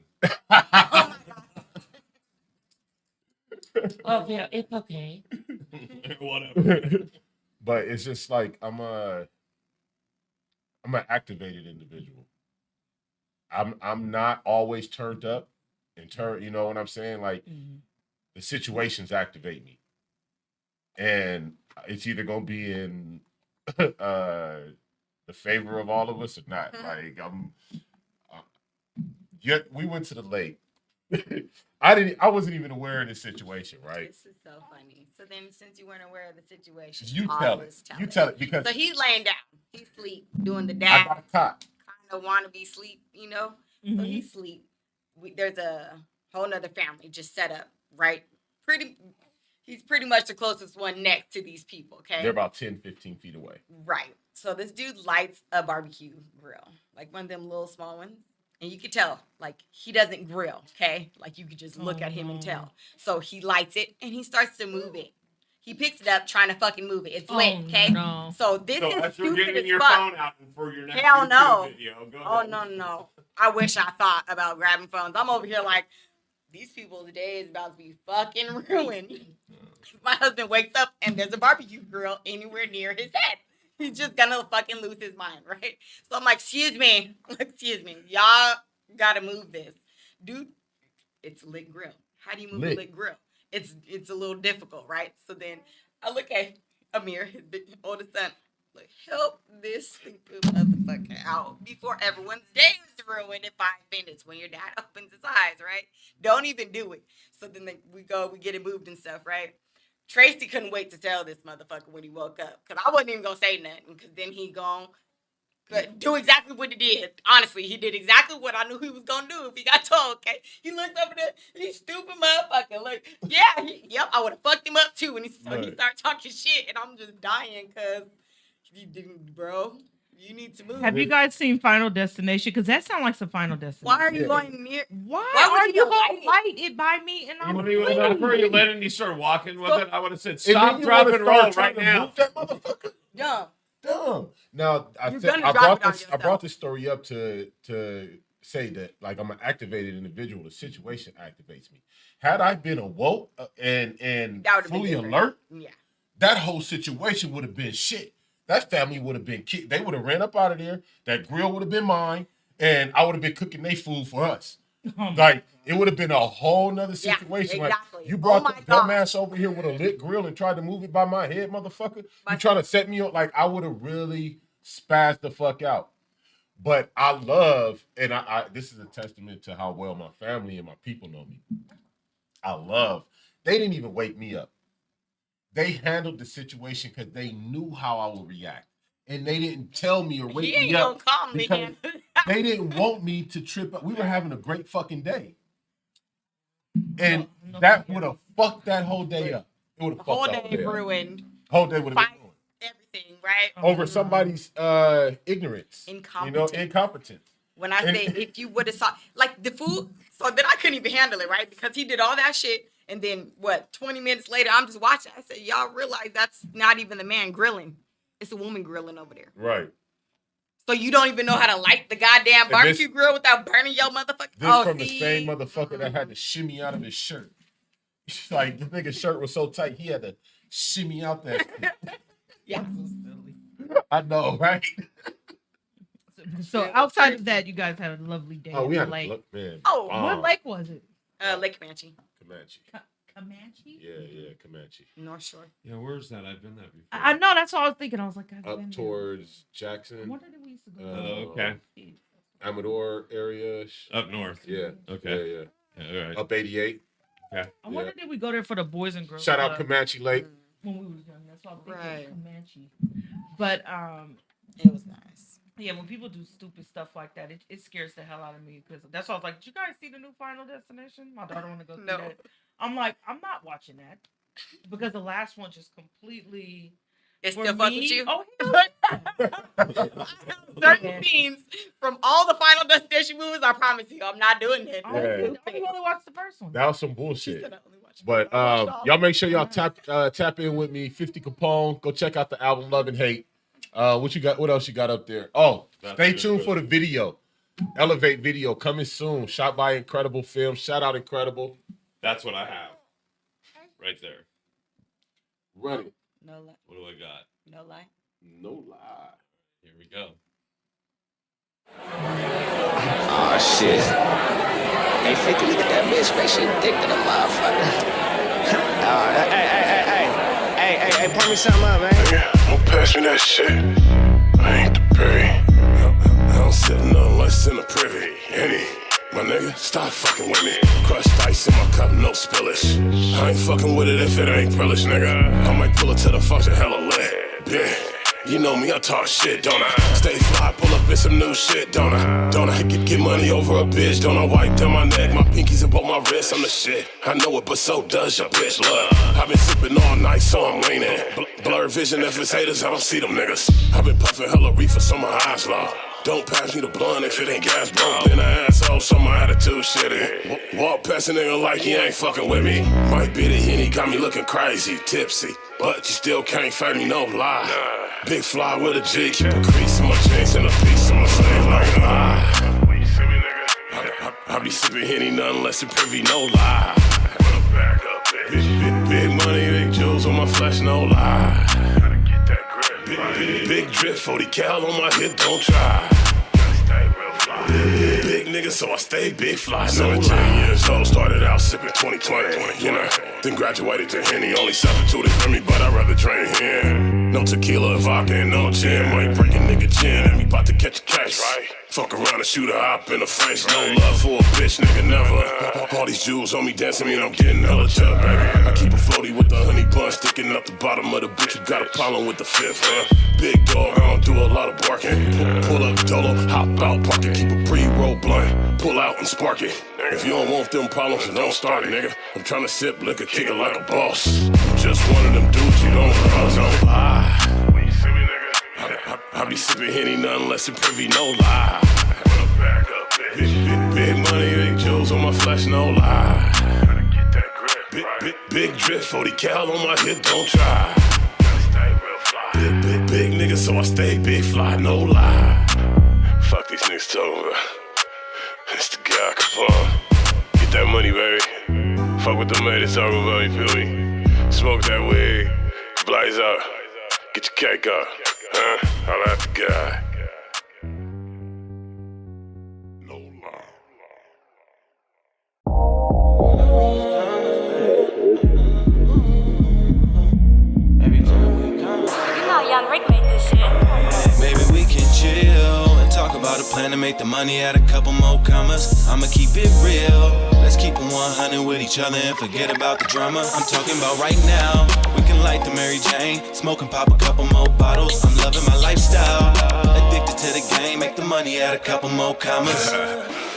Oh, yeah, it's okay. Whatever. But it's just like I'm an activated individual. I'm not always turned up and you know what I'm saying? Like the situations activate me. And it's either gonna be in the favor of all of us or not. Like yet we went to the lake. I wasn't even aware of this situation, right? This is so funny. So then, since you weren't aware of the situation, You tell it. You tell it because So he's laying down. He's asleep, doing the I dad got a cot. kind of wannabe sleep, you know. So he's asleep. There's a whole nother family just set up, right? He's pretty much the closest one next to these people. Okay, They're about 10, 15 feet away. right. So this dude lights a barbecue grill, like one of them little small ones. And you could tell, like, he doesn't grill, okay? Like, you could just look at him and tell. So he lights it, and he starts to move it. He picks it up, trying to fucking move it. It's lit, okay? No. So this So is as you're stupid getting as your fuck. phone out for your next Hell YouTube no. video, go Oh, ahead. no. I wish I thought about grabbing phones. I'm over here like, these people's day is about to be fucking ruined. My husband wakes up, and there's a barbecue grill anywhere near his head. He's just gonna fucking lose his mind, right? So I'm like, excuse me. Y'all gotta move this. Dude, it's a lit grill. How do you move a lit grill? It's a little difficult, right? So then I look at Amir, his oldest son, like, help this stupid motherfucker out before everyone's day is ruined in 5 minutes when your dad opens his eyes, right? Don't even do it. So then we get it moved and stuff, right? Tracy couldn't wait to tell this motherfucker when he woke up, because I wasn't even gonna say nothing, because then he gone do exactly what he did. Honestly, he did exactly what I knew he was gonna do if he got told. Okay, he looked over there, he stupid motherfucker. Like, yeah, yep, I would have fucked him up too. And he started talking shit, and I'm just dying because you didn't, bro. You need to move. Have you guys seen Final Destination? Because that sounds like some Final Destination. Why are you going near? Why would are you you go going light to light it by me? And I'm Before you let him, you start walking with it. I would have said, And "Stop, then you drop, wanna and roll start right trying to now." move that motherfucker? Dumb. Now You're gonna drop it on I brought this story up to say that, like, I'm an activated individual. The situation activates me. Had I been awoke and That would've been fully different. alert, Yeah. that whole situation would have been shit. That family would have been kicked. They would have ran up out of there. That grill would have been mine, and I would have been cooking their food for us. Like, it would have been a whole nother Yeah, situation. exactly. Like, you brought Oh my that God. dumbass over here with a lit grill and tried to move it by my head, motherfucker. You trying to set me up? Like, I would have really spazzed the fuck out. But I love, and I this is a testament to how well my family and my people know me. I love, they didn't even wake me up. They handled the situation because they knew how I would react. And they didn't tell me or wake He ain't me gonna up call me. because they didn't want me to trip up. We were having a great fucking day. And that would have fucked that whole day up. It would have Whole fucked that day whole day up. ruined. Whole day would have Fight been ruined. everything, right? Over somebody's ignorance. Incompetence. Incompetence. When I say if you would have saw like the food, so then I couldn't even handle it, right? Because he did all that shit, and then 20 minutes later, I'm just watching. I said, y'all realize that's not even the man grilling; it's a woman grilling over there. Right. So you don't even know how to light the goddamn barbecue grill without burning your motherfucker. This from the same motherfucker that had to shimmy out of his shirt. Like, the nigga's shirt was so tight, he had to shimmy out that shit. Yeah. I know, right? So outside of that, you guys had a lovely day. Oh, we had lake. man. Oh, What lake was it? Lake Comanche, Comanche. Comanche? Yeah, Comanche. North Shore. Yeah, where's that? I've been there before. I know. That's what I was thinking. I was like, I've been Up there. towards I Jackson, wonder if we used to go. Okay. Amador area. Up north. Yeah. Okay. Yeah. Yeah, all right. Up 88. Okay. I wonder did we go there for the Boys and Girls Shout out Club Comanche Lake. when we was young. That's why I'm thinking Right. of Comanche. But It was nice. yeah, when people do stupid stuff like that, it scares the hell out of me because that's why I was like, did you guys see the new Final Destination? My daughter want to go see No. that. I'm like, I'm not watching that because the last one just completely. It for still fuck me- with you? Oh, hell Certain scenes from all the Final Destination movies, I promise you, I'm not doing it. I Yeah. only watched the first one. That was some She bullshit. said I only watched But it. I watched all y'all of make sure y'all tap in with me. 50 Capone. Go check out the album Love and Hate. What you got? What else you got up there? Oh, That's stay good, tuned good. for the video. Elevate video coming soon. Shot by Incredible Film. Shout out Incredible. That's what I have. Right there. Run it. No lie. What do I got? No lie. No lie. Here we go. Oh shit. Hey, 50, look at that bitch, man. She thick to the motherfucker. Hey, pour me something up, man. Nigga, don't pass me that shit. I ain't the Perry. I don't sip nothing less than a privy. Any, my nigga, stop fucking with me. Crushed ice in my cup, no spillage. I ain't fucking with it if it ain't prillish, nigga. I might pull it to the function, hella lit. Yeah. You know me, I talk shit, don't I? Stay fly, pull up in some new shit, don't I? Don't I get money over a bitch? Don't I wipe down my neck, my pinkies and both my wrists? I'm the shit. I know it, but so does your bitch. Look, I've been sipping all night, so I'm leaning. Blur vision, if it's haters, I don't see them niggas. I've been puffing hella reefer, so my eyes low. Don't pass me the blunt if it ain't gas, bro. Been an asshole, so my attitude shitty. Walk past a nigga like he ain't fucking with me. Might be the Henny, got me looking crazy, tipsy. But you still can't fight me, no lie. Big fly with a G, keep a crease in my jeans and a piece in my sleeve like an eye. When you see me, nigga, I be sipping Henny, nothing less than privy, no lie. Back up, bitch. Big money, big jewels on my flesh, no lie. Gotta get that grip. Big drip, 40 cal on my hip, don't try. Big nigga, so I stay big fly. 17 years old, started out sipping 2020. You know, then graduated to Henny. Only substituted for me, but I'd rather drink here. No tequila, vodka, and no gin. Might break a nigga chin, and me about to catch a case. Fuck around and shoot a hop in the face. No love for a bitch, nigga, never. All these jewels on me dancing, mean I'm getting hella chub, baby. I keep a floaty with the honey bun sticking up the bottom of the bitch. You got a problem with the fifth, huh? Big dog, I don't do a lot of barking. Pull up dolo, hop out, park it, keep a pre-roll blunt. Pull out and spark it. If you don't want them problems, then don't start it, nigga. I'm tryna sip liquor, kick it like a boss. I'm just one of them dudes you don't cross, no lie. When you see me, nigga, I be sipping Henny, nothing less than privy, no lie. Back up, big money, big jewels on my flesh, no lie. Gotta get that grip. Big drip, 40 cal on my hip, don't try. Gotta stay real fly. Big nigga, so I stay big fly, no lie. Fuck these niggas talking about. It's the guy, Capone. Get that money, baby. Fuck what the man is talking about, you feel me? Smoke that weed, blaze out, get your cake up, huh? Holla at the guy. No lie. You know Young Rick made this shit. Maybe we can chill and talk about a plan to make the money at a couple more commas. I'ma keep it real. Let's keep it 100 with each other and forget about the drama. I'm talking about right now. We can light the Mary Jane, smoke and pop a couple more bottles. I'm loving my lifestyle. Addicted to the game, make the money at a couple more commas.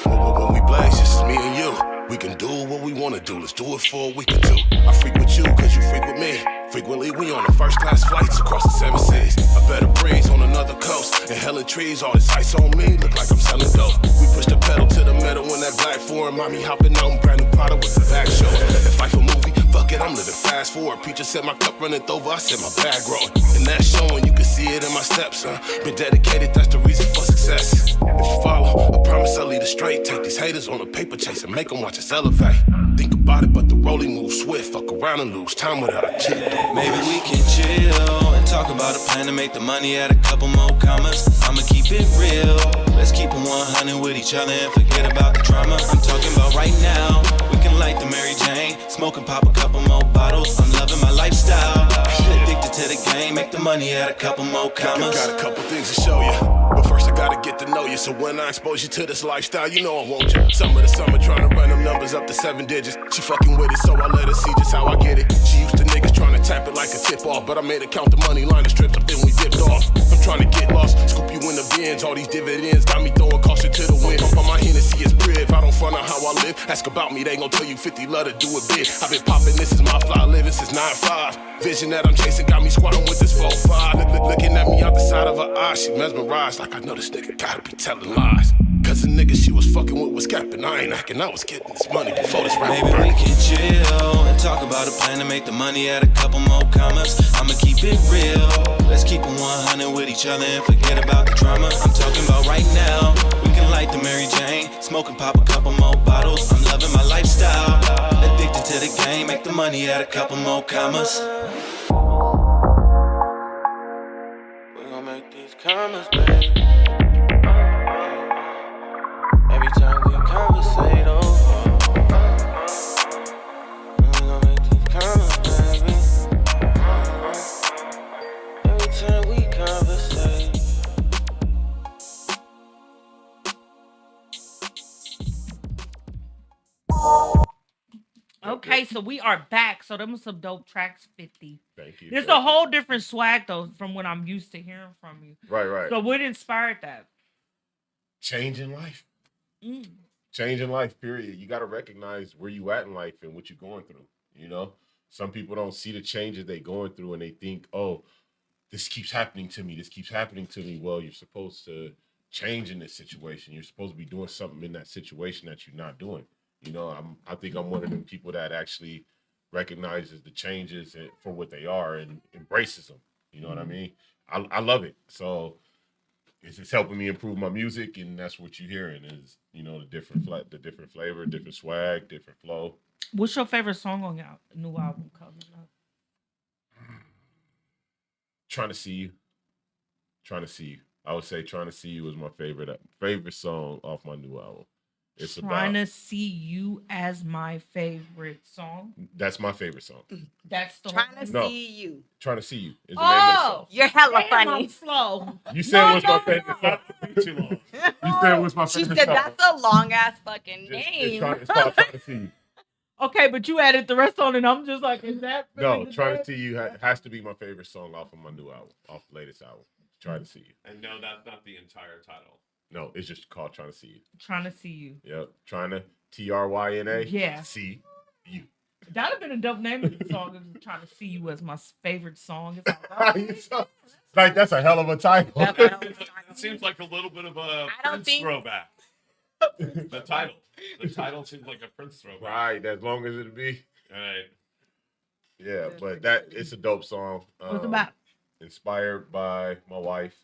When we blaze, just me and you. We can do what we wanna do, let's do it for a week or two. I freak with you, cause you freak with me. Frequently we on the first class flights across the 7 seas. A better breeze on another coast. And hella trees, all this ice on me, look like I'm selling dope. We push the pedal to the metal in that black foreign. Mommy hopping out in brand new Prada with the back show. If life a movie, fuck it, I'm living fast forward. Peaches said my cup running over, I said my bag growing. And that's showing, you can see it in my steps, huh? Been dedicated, that's the reason for success. If you follow, I promise I'll lead it straight. Take these haters on a paper chase and make them watch us elevate. Think about it, but the rolling moves swift. Fuck around and lose time without a cheat. Maybe we can chill and talk about a plan to make the money at a couple more commas. I'ma keep it real. Let's keep it 100 with each other and forget about the drama. I'm talking about right now. We can light the Mary Jane, smoke and pop a couple more bottles. I'm loving my lifestyle. Addicted to the game, make the money, add a couple more commas. Got a couple things to show you, but first I gotta get to know you. So when I expose you to this lifestyle, you know I want you. Summer to summer, trying to run them numbers up to 7 digits. She fucking with it, so I let her see just how I get it. She used to niggas trying to tap it like a tip off, but I made her count the money, line the strips up, then we dipped off. I'm trying to get lost, scoop you in the bins. All these dividends got me throwing caution to the wind. On my Hennessy is crib, I don't front on how I live. Ask about me, they gon' tell you 50 love to do it big. I've been popping, this is my fly living since 9-5. Vision that I'm chasing got me squatting with this 4-5. Looking at me out the side of her eye, she mesmerized like I know this nigga gotta be telling lies. Cause the nigga she was fucking with was capping. I ain't acting, I was getting this money before this rap. Maybe we can chill and talk about a plan to make the money, add a couple more commas. I'ma keep it real. Let's keep it 100 with each other and forget about the drama. I'm talking about right now. We can light the Mary Jane, smoke and pop a couple more bottles. I'm loving my lifestyle. Addicted to the game, make the money, add a couple more commas. We gon' make these commas, baby. Every time we conversate, we gon' make these commas, baby. Every time we conversate. Okay, so we are back. So them was some dope tracks, 50. Thank you. There's thank a whole different swag though from what I'm used to hearing from you. you. Right. So what inspired that? Changing life. Changing life, period. You got to recognize where you at in life and what you're going through. You know, some people don't see the changes they going through and they think, oh, this keeps happening to me. This keeps happening to me. Well, you're supposed to change in this situation. You're supposed to be doing something in that situation that you're not doing. You know, I think I'm one of them people that actually recognizes the changes for what they are and embraces them. You know what I mean? I love it. So it's helping me improve my music, and that's what you're hearing is, you know, the different flavor, different swag, different flow. What's your favorite song on your new album coming up? Trying to see you. I would say Trying to See You is my favorite song off my new album. It's Trying to See You as my favorite song. That's my favorite song. That's the Trying to No. see you. Trying to See You is the name of the song. You're hella Damn, funny. I'm slow. You said what's my favorite song. Too long. You said what's my She favorite said song. that's a long ass fucking It's name. called Trying to See You. Okay, but you added the rest on, and I'm just like, is that really No, the Trying to best? See You has to be my favorite song off of my new album, off the latest album. Trying to See You. And no, that's not the entire title. No, it's just called Trying to See You. Trying to See You. Yep. Trying to TRYNA. Yeah. See You. That'd have been a dope name of the song. If Trying to See You as my favorite song. It's Like, that's a hell of a title. It seems like a little bit of a don't Prince think- throwback. The title seems like a Prince throwback. Right, as long as it be. All right. Yeah, but it's a dope song. What's it about? Inspired by my wife.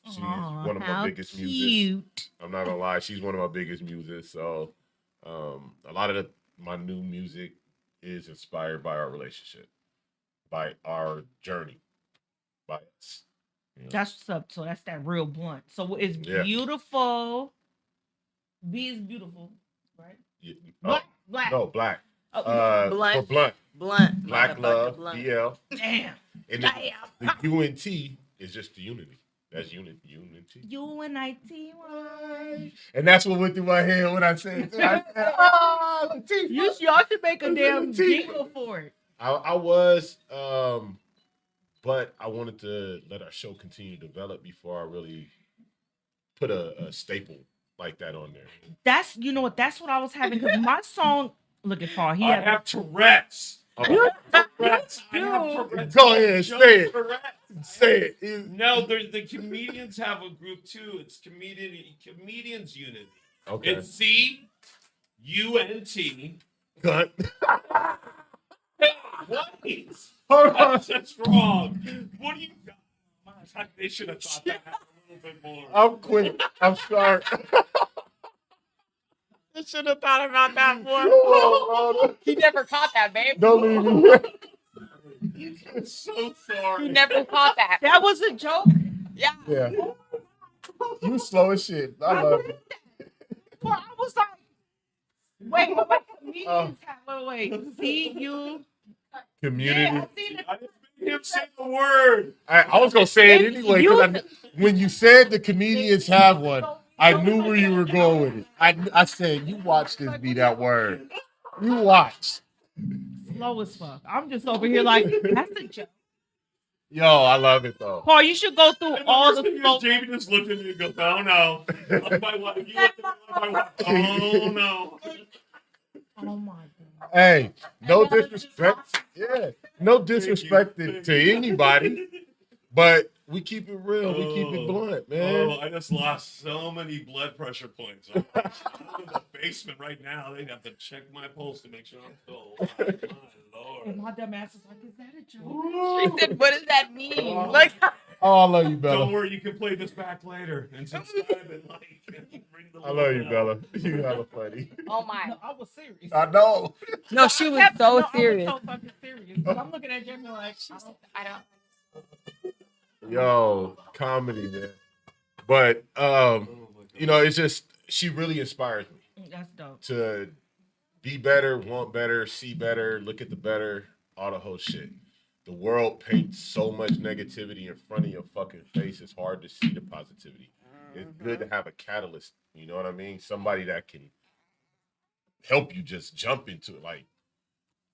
She's Aw, one of how my biggest muses. cute. I'm not gonna lie, she's one of my biggest muses. So a lot of my new music is inspired by our relationship, by our journey, by us. You know? That's what's up. So that's that real blunt. So it's Yeah. beautiful. B is beautiful, right? Yeah. Black. No, black. Oh, Blunt. For blunt. Blunt. Black Motherfucker, love, blunt. BL. damn. And the UNT is just the unity. That's unity. UNITY. And that's what went through my head when I said, the T. Y'all should make a damn jingle for it. I was, but I wanted to let our show continue to develop before I really put a staple like that on there. That's that's what I was having because my song. Look at Paul. He I had have Tourette's. Tourette's. I have Tourette's. Go ahead, Joe say it. Tourette's. Say it. No, the comedians have a group too. It's comedians unity. Okay. It's CUNT. Cut. What? Hold on. That's wrong. What do you? They should have thought that a little bit more. I'm quick. I'm sorry. You should have thought about that more. Oh, He never caught that, babe. don't leave me. I'm so sorry. He never caught that. that was a joke. Yeah. Yeah. You slow as shit. I love it. Well, I was like, wait. Comedians have wait. See you. Community. Yeah, I seen it. him say the word. I was gonna say it anyway because when you said the comedians have one, I knew where you were going with it. I said, you watch this be that word. You watch. Slow as fuck. I'm just over here like, that's a joke. Yo, I love it though. Paul, you should go through all the slow. Jamie just looked at me and goes, "Oh no!" Like my wife, you looked at me like my wife. Oh no! Oh my god. Hey, no disrespect. Yeah, no disrespect to anybody, but we keep it real. We keep it blunt, man. Oh, I just lost so many blood pressure points. I'm in the basement right now. They'd have to check my pulse to make sure I'm still alive. My lord. And my dumb ass is like, is that a joke? She said, what does that mean? Like, Oh, I love you, Bella. Don't worry, you can play this back later and subscribe and like. Ring the I love you, bell. Bella. You hella funny. oh my. No, I was serious. I know. No, she was so serious. I was so fucking serious. But I'm looking at Jamie like, I don't. Yo, comedy, man. But you know, it's just she really inspires me that's dope. to be better, want better, see better, look at the better, all the whole shit. The world paints so much negativity in front of your fucking face. It's hard to see the positivity. It's good to have a catalyst. You know what I mean? Somebody that can help you just jump into it. Like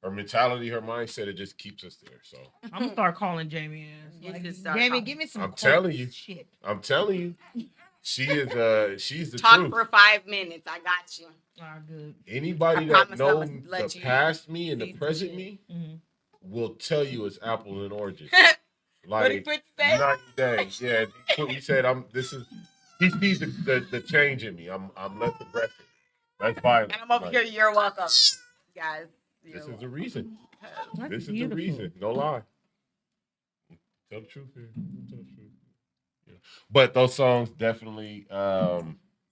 her mentality, her mindset, it just keeps us there. So I'm gonna start calling Jamie ass. You Like, should start Jamie, calling. give me some. I'm telling quotes. you. Shit. I'm telling you, she's the Talk truth. for 5 minutes. I got you. All right, good. Anybody I that promise I knows must let the you past me and the see some present shit. me Mm-hmm. will tell you it's apples and oranges. What he Like put say? 90 days. Yeah, he said he sees the change in me. I'm less aggressive. That's violent. And I'm over Like, here. You're welcome, guys. This is the reason. That's This is beautiful. the reason. No lie. Tell the truth here. Tell the truth. Yeah. But those songs definitely. What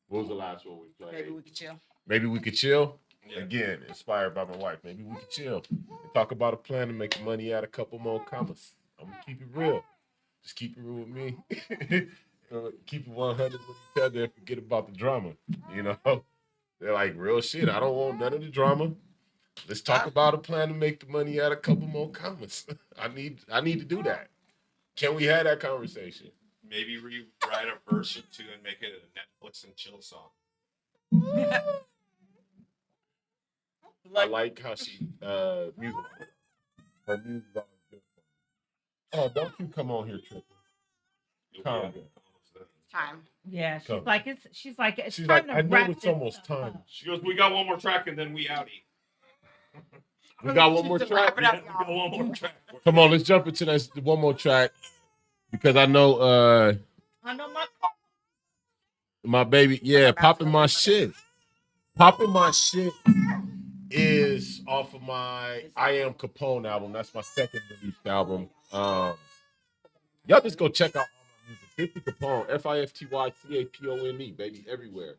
was the last one we played? Maybe we could chill. Maybe we could chill. Yeah. Again, inspired by my wife. Maybe we could chill and talk about a plan to make money out of a couple more commas. I'm gonna keep it real. Just keep it real with me. Keep it 100 with each other and forget about the drama. You know, they're like real shit. I don't want none of the drama. Let's talk about a plan to make the money out of a couple more commas. I need to do that. Can we have that conversation? Maybe rewrite a verse or two and make it a Netflix and chill song. I like how she music. Her music is always good. Oh, don't you come on here tripping. Calm down. Time. Yeah, she's Come. like it's. She's like it's She's time like, to I know wrap it's this almost up. time. She goes, "We got one more track and then we outie." We got one more Just track. wrap it up, Yeah, we got one more track. Come on, let's jump into this one more track because I know I know my. my baby, yeah, popping my shit. Popping my shit is off of my I Am Capone album. That's my second released album. Y'all just go check out all my music. 50 Capone, FIFTYCAPONE, baby, everywhere.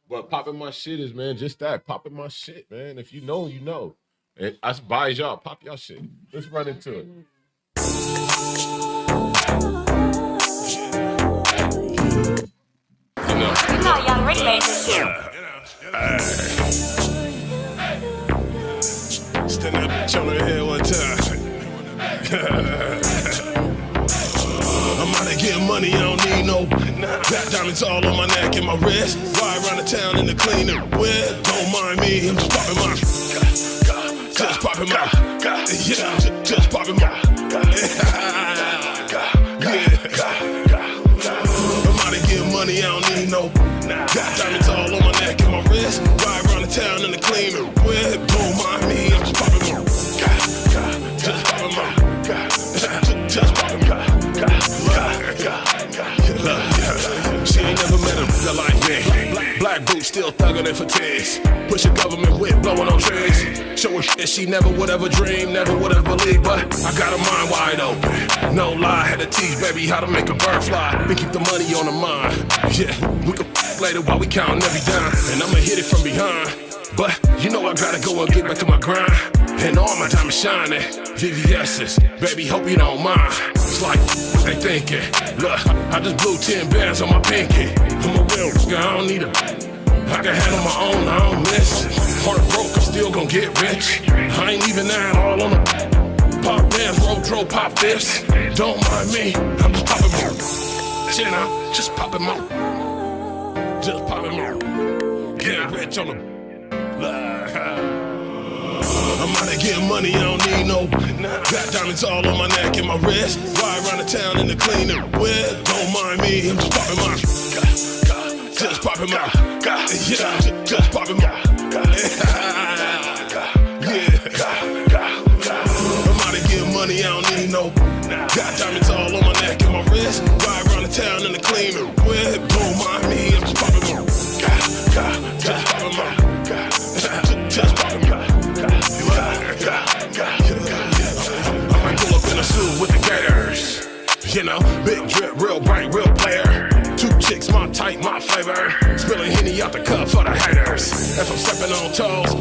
But popping my shit is, man, just that. Popping my shit, man. If you know, you know. And I advise y'all, pop y'all shit. Let's run into it. You know Young Rick made this shit. Stand up, bitch on her head one time. I'm out of getting money, I don't need no. Got diamonds all on my neck and my wrist. Ride around the town in the clean and whip. Don't mind me, I'm just popping my. Just popping my. Yeah, just popping my. I'm out of getting money, I don't need no. Got diamonds all on my neck and my wrist. Ride around the town in the clean and whip. Don't mind me, I'm just popping my. Just popping my. Just popping my. She ain't never met a nigga like me. Black boots still thuggin' it for tears. Push a government whip, blowing on trees. Show her shit she never would ever dream, never would have believed. But I got her mind wide open. No lie, had to teach baby how to make a bird fly. Then keep the money on the mind. Yeah, we can later while we counting every dime. And I'ma hit it from behind. But you know I gotta go and get back to my grind. And all my time is shining. VVS's, baby, hope you don't mind. It's like they thinking. Look, I just blew 10 bands on my pinky. I'm a real nigga, I don't need a. I can handle my own, I don't miss it. Heart broke, I'm still gonna get rich. I ain't even that all on the pop bands. Rodro pop this. Don't mind me, I'm just popping more. You know, just popping more. Just popping more. Get rich on them. I'm out here getting money, I don't need no. Got diamonds all on my neck and my wrist. Ride around the town in the clean and whip. Don't mind me, I'm just popping my. Just popping my. Yeah, just popping my. I'm out here getting money, I don't need no. Got diamonds all on my neck and my wrist. Ride around the town in the clean and whip. Don't mind me, I'm just popping my. Just popping my. Just popping my. I might pull up in a suit with the gators. You know, big drip, real bright, real player. 2 chicks, my type, my flavor. Spilling Henny out the cup for the haters. If I'm stepping on toes,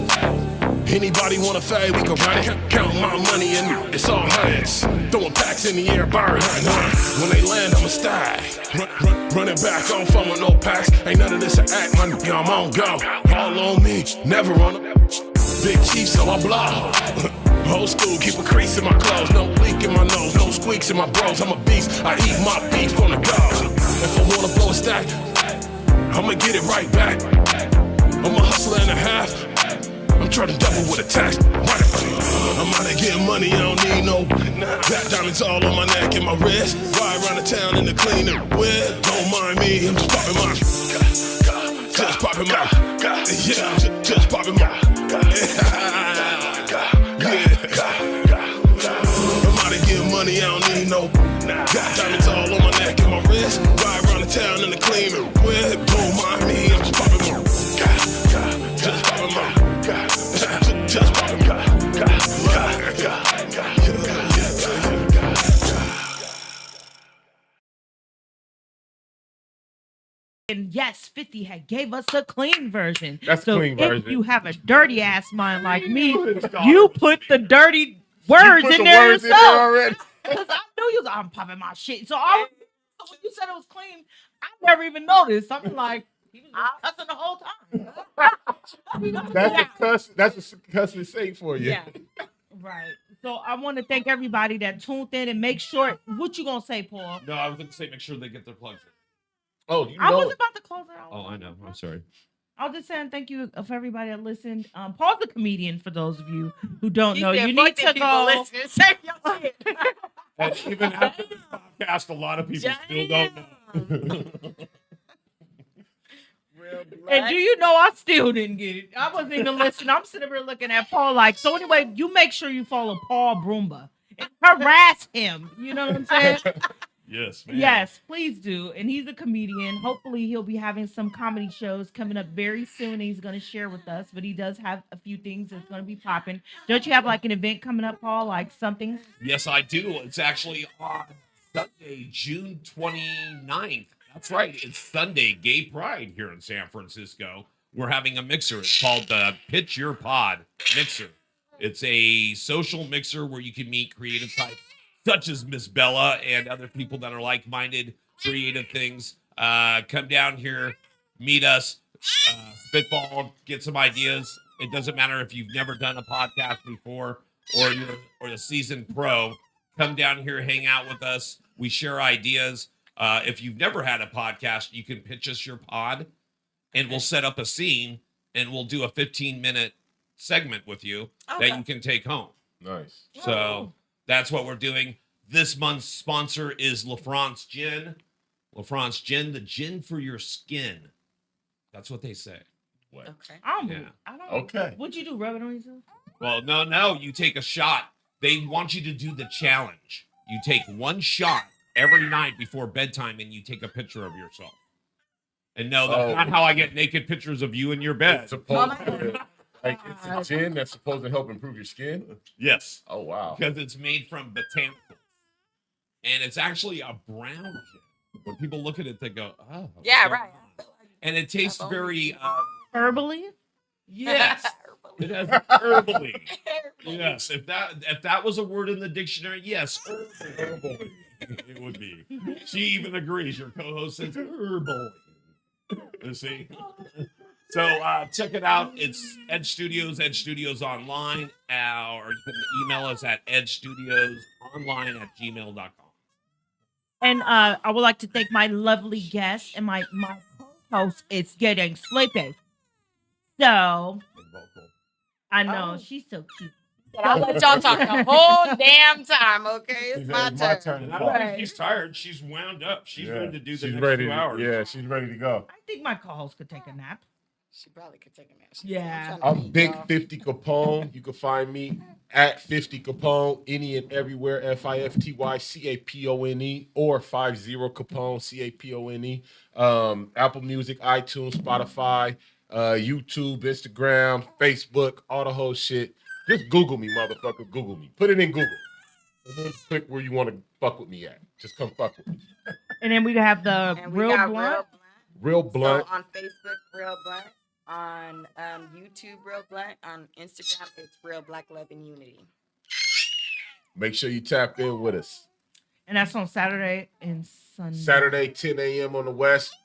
anybody wanna fade, we can run it. Count my money and it's all hundreds. Throwing packs in the air, bird hunting. When they land, I'ma stag. Running back on phone with no packs. Ain't none of this an act, man. Yeah, I'm on go. All on me, never on them. Big chief, so I blow. Old school, keep a crease in my clothes. No leak in my nose, no squeaks in my bros. I'm a beast, I eat my beef on the go. If I wanna blow a stack, I'ma get it right back. I'm a hustler and a half. I'm trying to double with a tax. I'm out here getting money, I don't need no. Got diamonds all on my neck and my wrist. Ride around the town in the clean and whip. Don't mind me, I'm just popping my. Just popping my. Yeah, just popping my. I'm out here getting money, I don't need no. Got diamonds all on my neck and my wrist. Ride around the town in the clean and whip. Don't mind me, I'm just popping my. Just popping my. Just popping my. And yes, 50 had gave us a clean version. That's so clean if version. you have a dirty ass mind like me, you put the dirty words You put in the there words in there yourself. already. Because I knew you was I'm popping my shit. So when you said it was clean, I never even noticed. I'm like, he was cussing the whole time. That's a cussing sake for you. Yeah. Right. So I want to thank everybody that tuned in and make sure what you gonna say, Paul. No, I was going to say make sure they get their plugs in. Oh, you know. I was about to close it out. Oh, I know. I'm sorry. I was just saying thank you for everybody that listened. Paul's a comedian for those of you who don't know. said, You "Fuck need them to people go. listening. Say your shit." And even after this podcast, a lot of people still don't know. And do you know I still didn't get it? I wasn't even listening. I'm sitting here looking at Paul like, so anyway, you make sure you follow Paul Broomba and harass him. You know what I'm saying? Yes, man. Yes, please do. And he's a comedian. Hopefully he'll be having some comedy shows coming up very soon. He's going to share with us, but he does have a few things that's going to be popping. Don't you have like an event coming up, Paul? Like something? Yes, I do. It's actually on Sunday, June 29th. That's right. It's Sunday, Gay Pride here in San Francisco. We're having a mixer. It's called the Pitch Your Pod Mixer. It's a social mixer where you can meet creative types such as Miss Bella and other people that are like-minded, creative things. Come down here, meet us, spitball, get some ideas. It doesn't matter if you've never done a podcast before or you're a seasoned pro. Come down here, hang out with us. We share ideas. If you've never had a podcast, you can pitch us your pod, and we'll set up a scene, and we'll do a 15-minute segment with you that you can take home. Nice. So that's what we're doing. This month's sponsor is LaFrance Gin. LaFrance Gin, the gin for your skin. That's what they say. What? Okay. I don't. Okay. What'd you do? Rub it on yourself? Well, no. You take a shot. They want you to do the challenge. You take one shot every night before bedtime, and you take a picture of yourself. And no, that's not how I get naked pictures of you in your bed. It's supposed to, like, it's a gin that's supposed to help improve your skin. Yes. Oh wow. Because it's made from botanicals. And it's actually a brown gin. When people look at it, they go, oh. Yeah, so right. nice. And it tastes very... Herbally? Yes. It has herbally. Yes. If that was a word in the dictionary, yes. Herbally. It would be. She even agrees. Your co-host says herbally. You see? So check it out. It's Edge Studios, Edge Studios Online, or you can email us at edgestudiosonline@gmail.com. And I would like to thank my lovely guest and my co-host. It's getting sleepy. So I know she's so cute. I'll let y'all talk the whole damn time, okay? It's my turn. And I don't think she's tired. She's wound up. She's ready to do the next 2 hours. Yeah, she's ready to go. I think my co-host could take a nap. She probably could take a nap. Yeah. I'm Big 50 Capone. You can find me at 50 Capone, any and everywhere, FIFTYCAPONE, or 50 Capone, CAPONE. Apple Music, iTunes, Spotify, YouTube, Instagram, Facebook, all the whole shit. Just Google me, motherfucker. Google me. Put it in Google. And then click where you want to fuck with me at. Just come fuck with me. And then we have the Real got Blunt. Real Blunt. So on Facebook, Real Blunt. On YouTube, Real Blunt. On Instagram, it's Real Black Love and Unity. Make sure you tap in with us. And that's on Saturday and Sunday. Saturday, 10 a.m. on the West.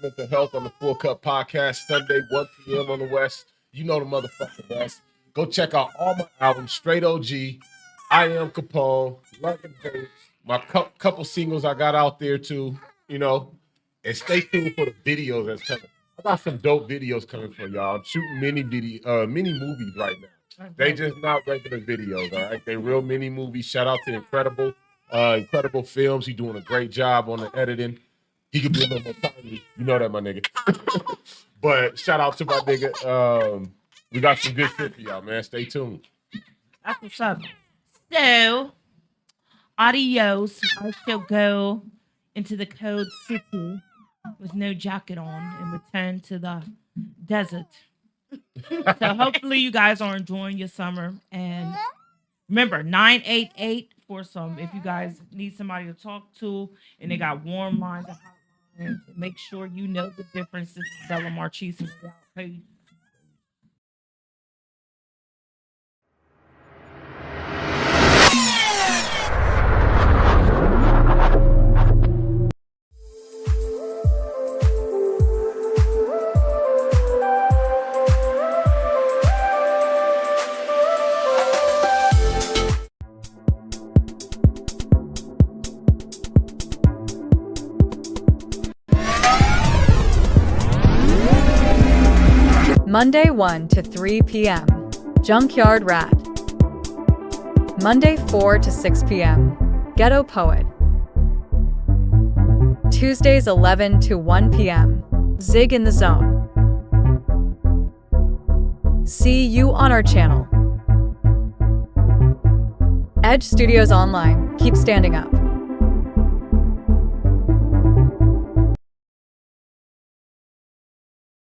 Mental Health on the Full Cup Podcast. Sunday, 1 p.m. on the West. You know the motherfucking West. Go check out all my albums. Straight OG. I Am Capone. London Babe. My couple singles I got out there too. You know. And stay tuned for the videos that's coming. I got some dope videos coming for y'all. I'm shooting mini movies right now. They just not regular videos, all right? They real mini movies. Shout out to Incredible Films. He's doing a great job on the editing. He could be a little more timely. You know that, my nigga. But shout out to my nigga. We got some good shit for y'all, man. Stay tuned. That's what's up. So, adios. I shall go into the cold city with no jacket on and return to the desert. So hopefully you guys are enjoying your summer. And remember, 988 for some, if you guys need somebody to talk to and they got warm lines and hot lines, make sure you know the difference. This is Bella Marchese. Peace. Monday 1 to 3 p.m. Junkyard Rat. Monday 4 to 6 p.m. Ghetto Poet. Tuesdays 11 to 1 p.m. Zig in the Zone. See you on our channel. Edge Studios Online. Keep standing up.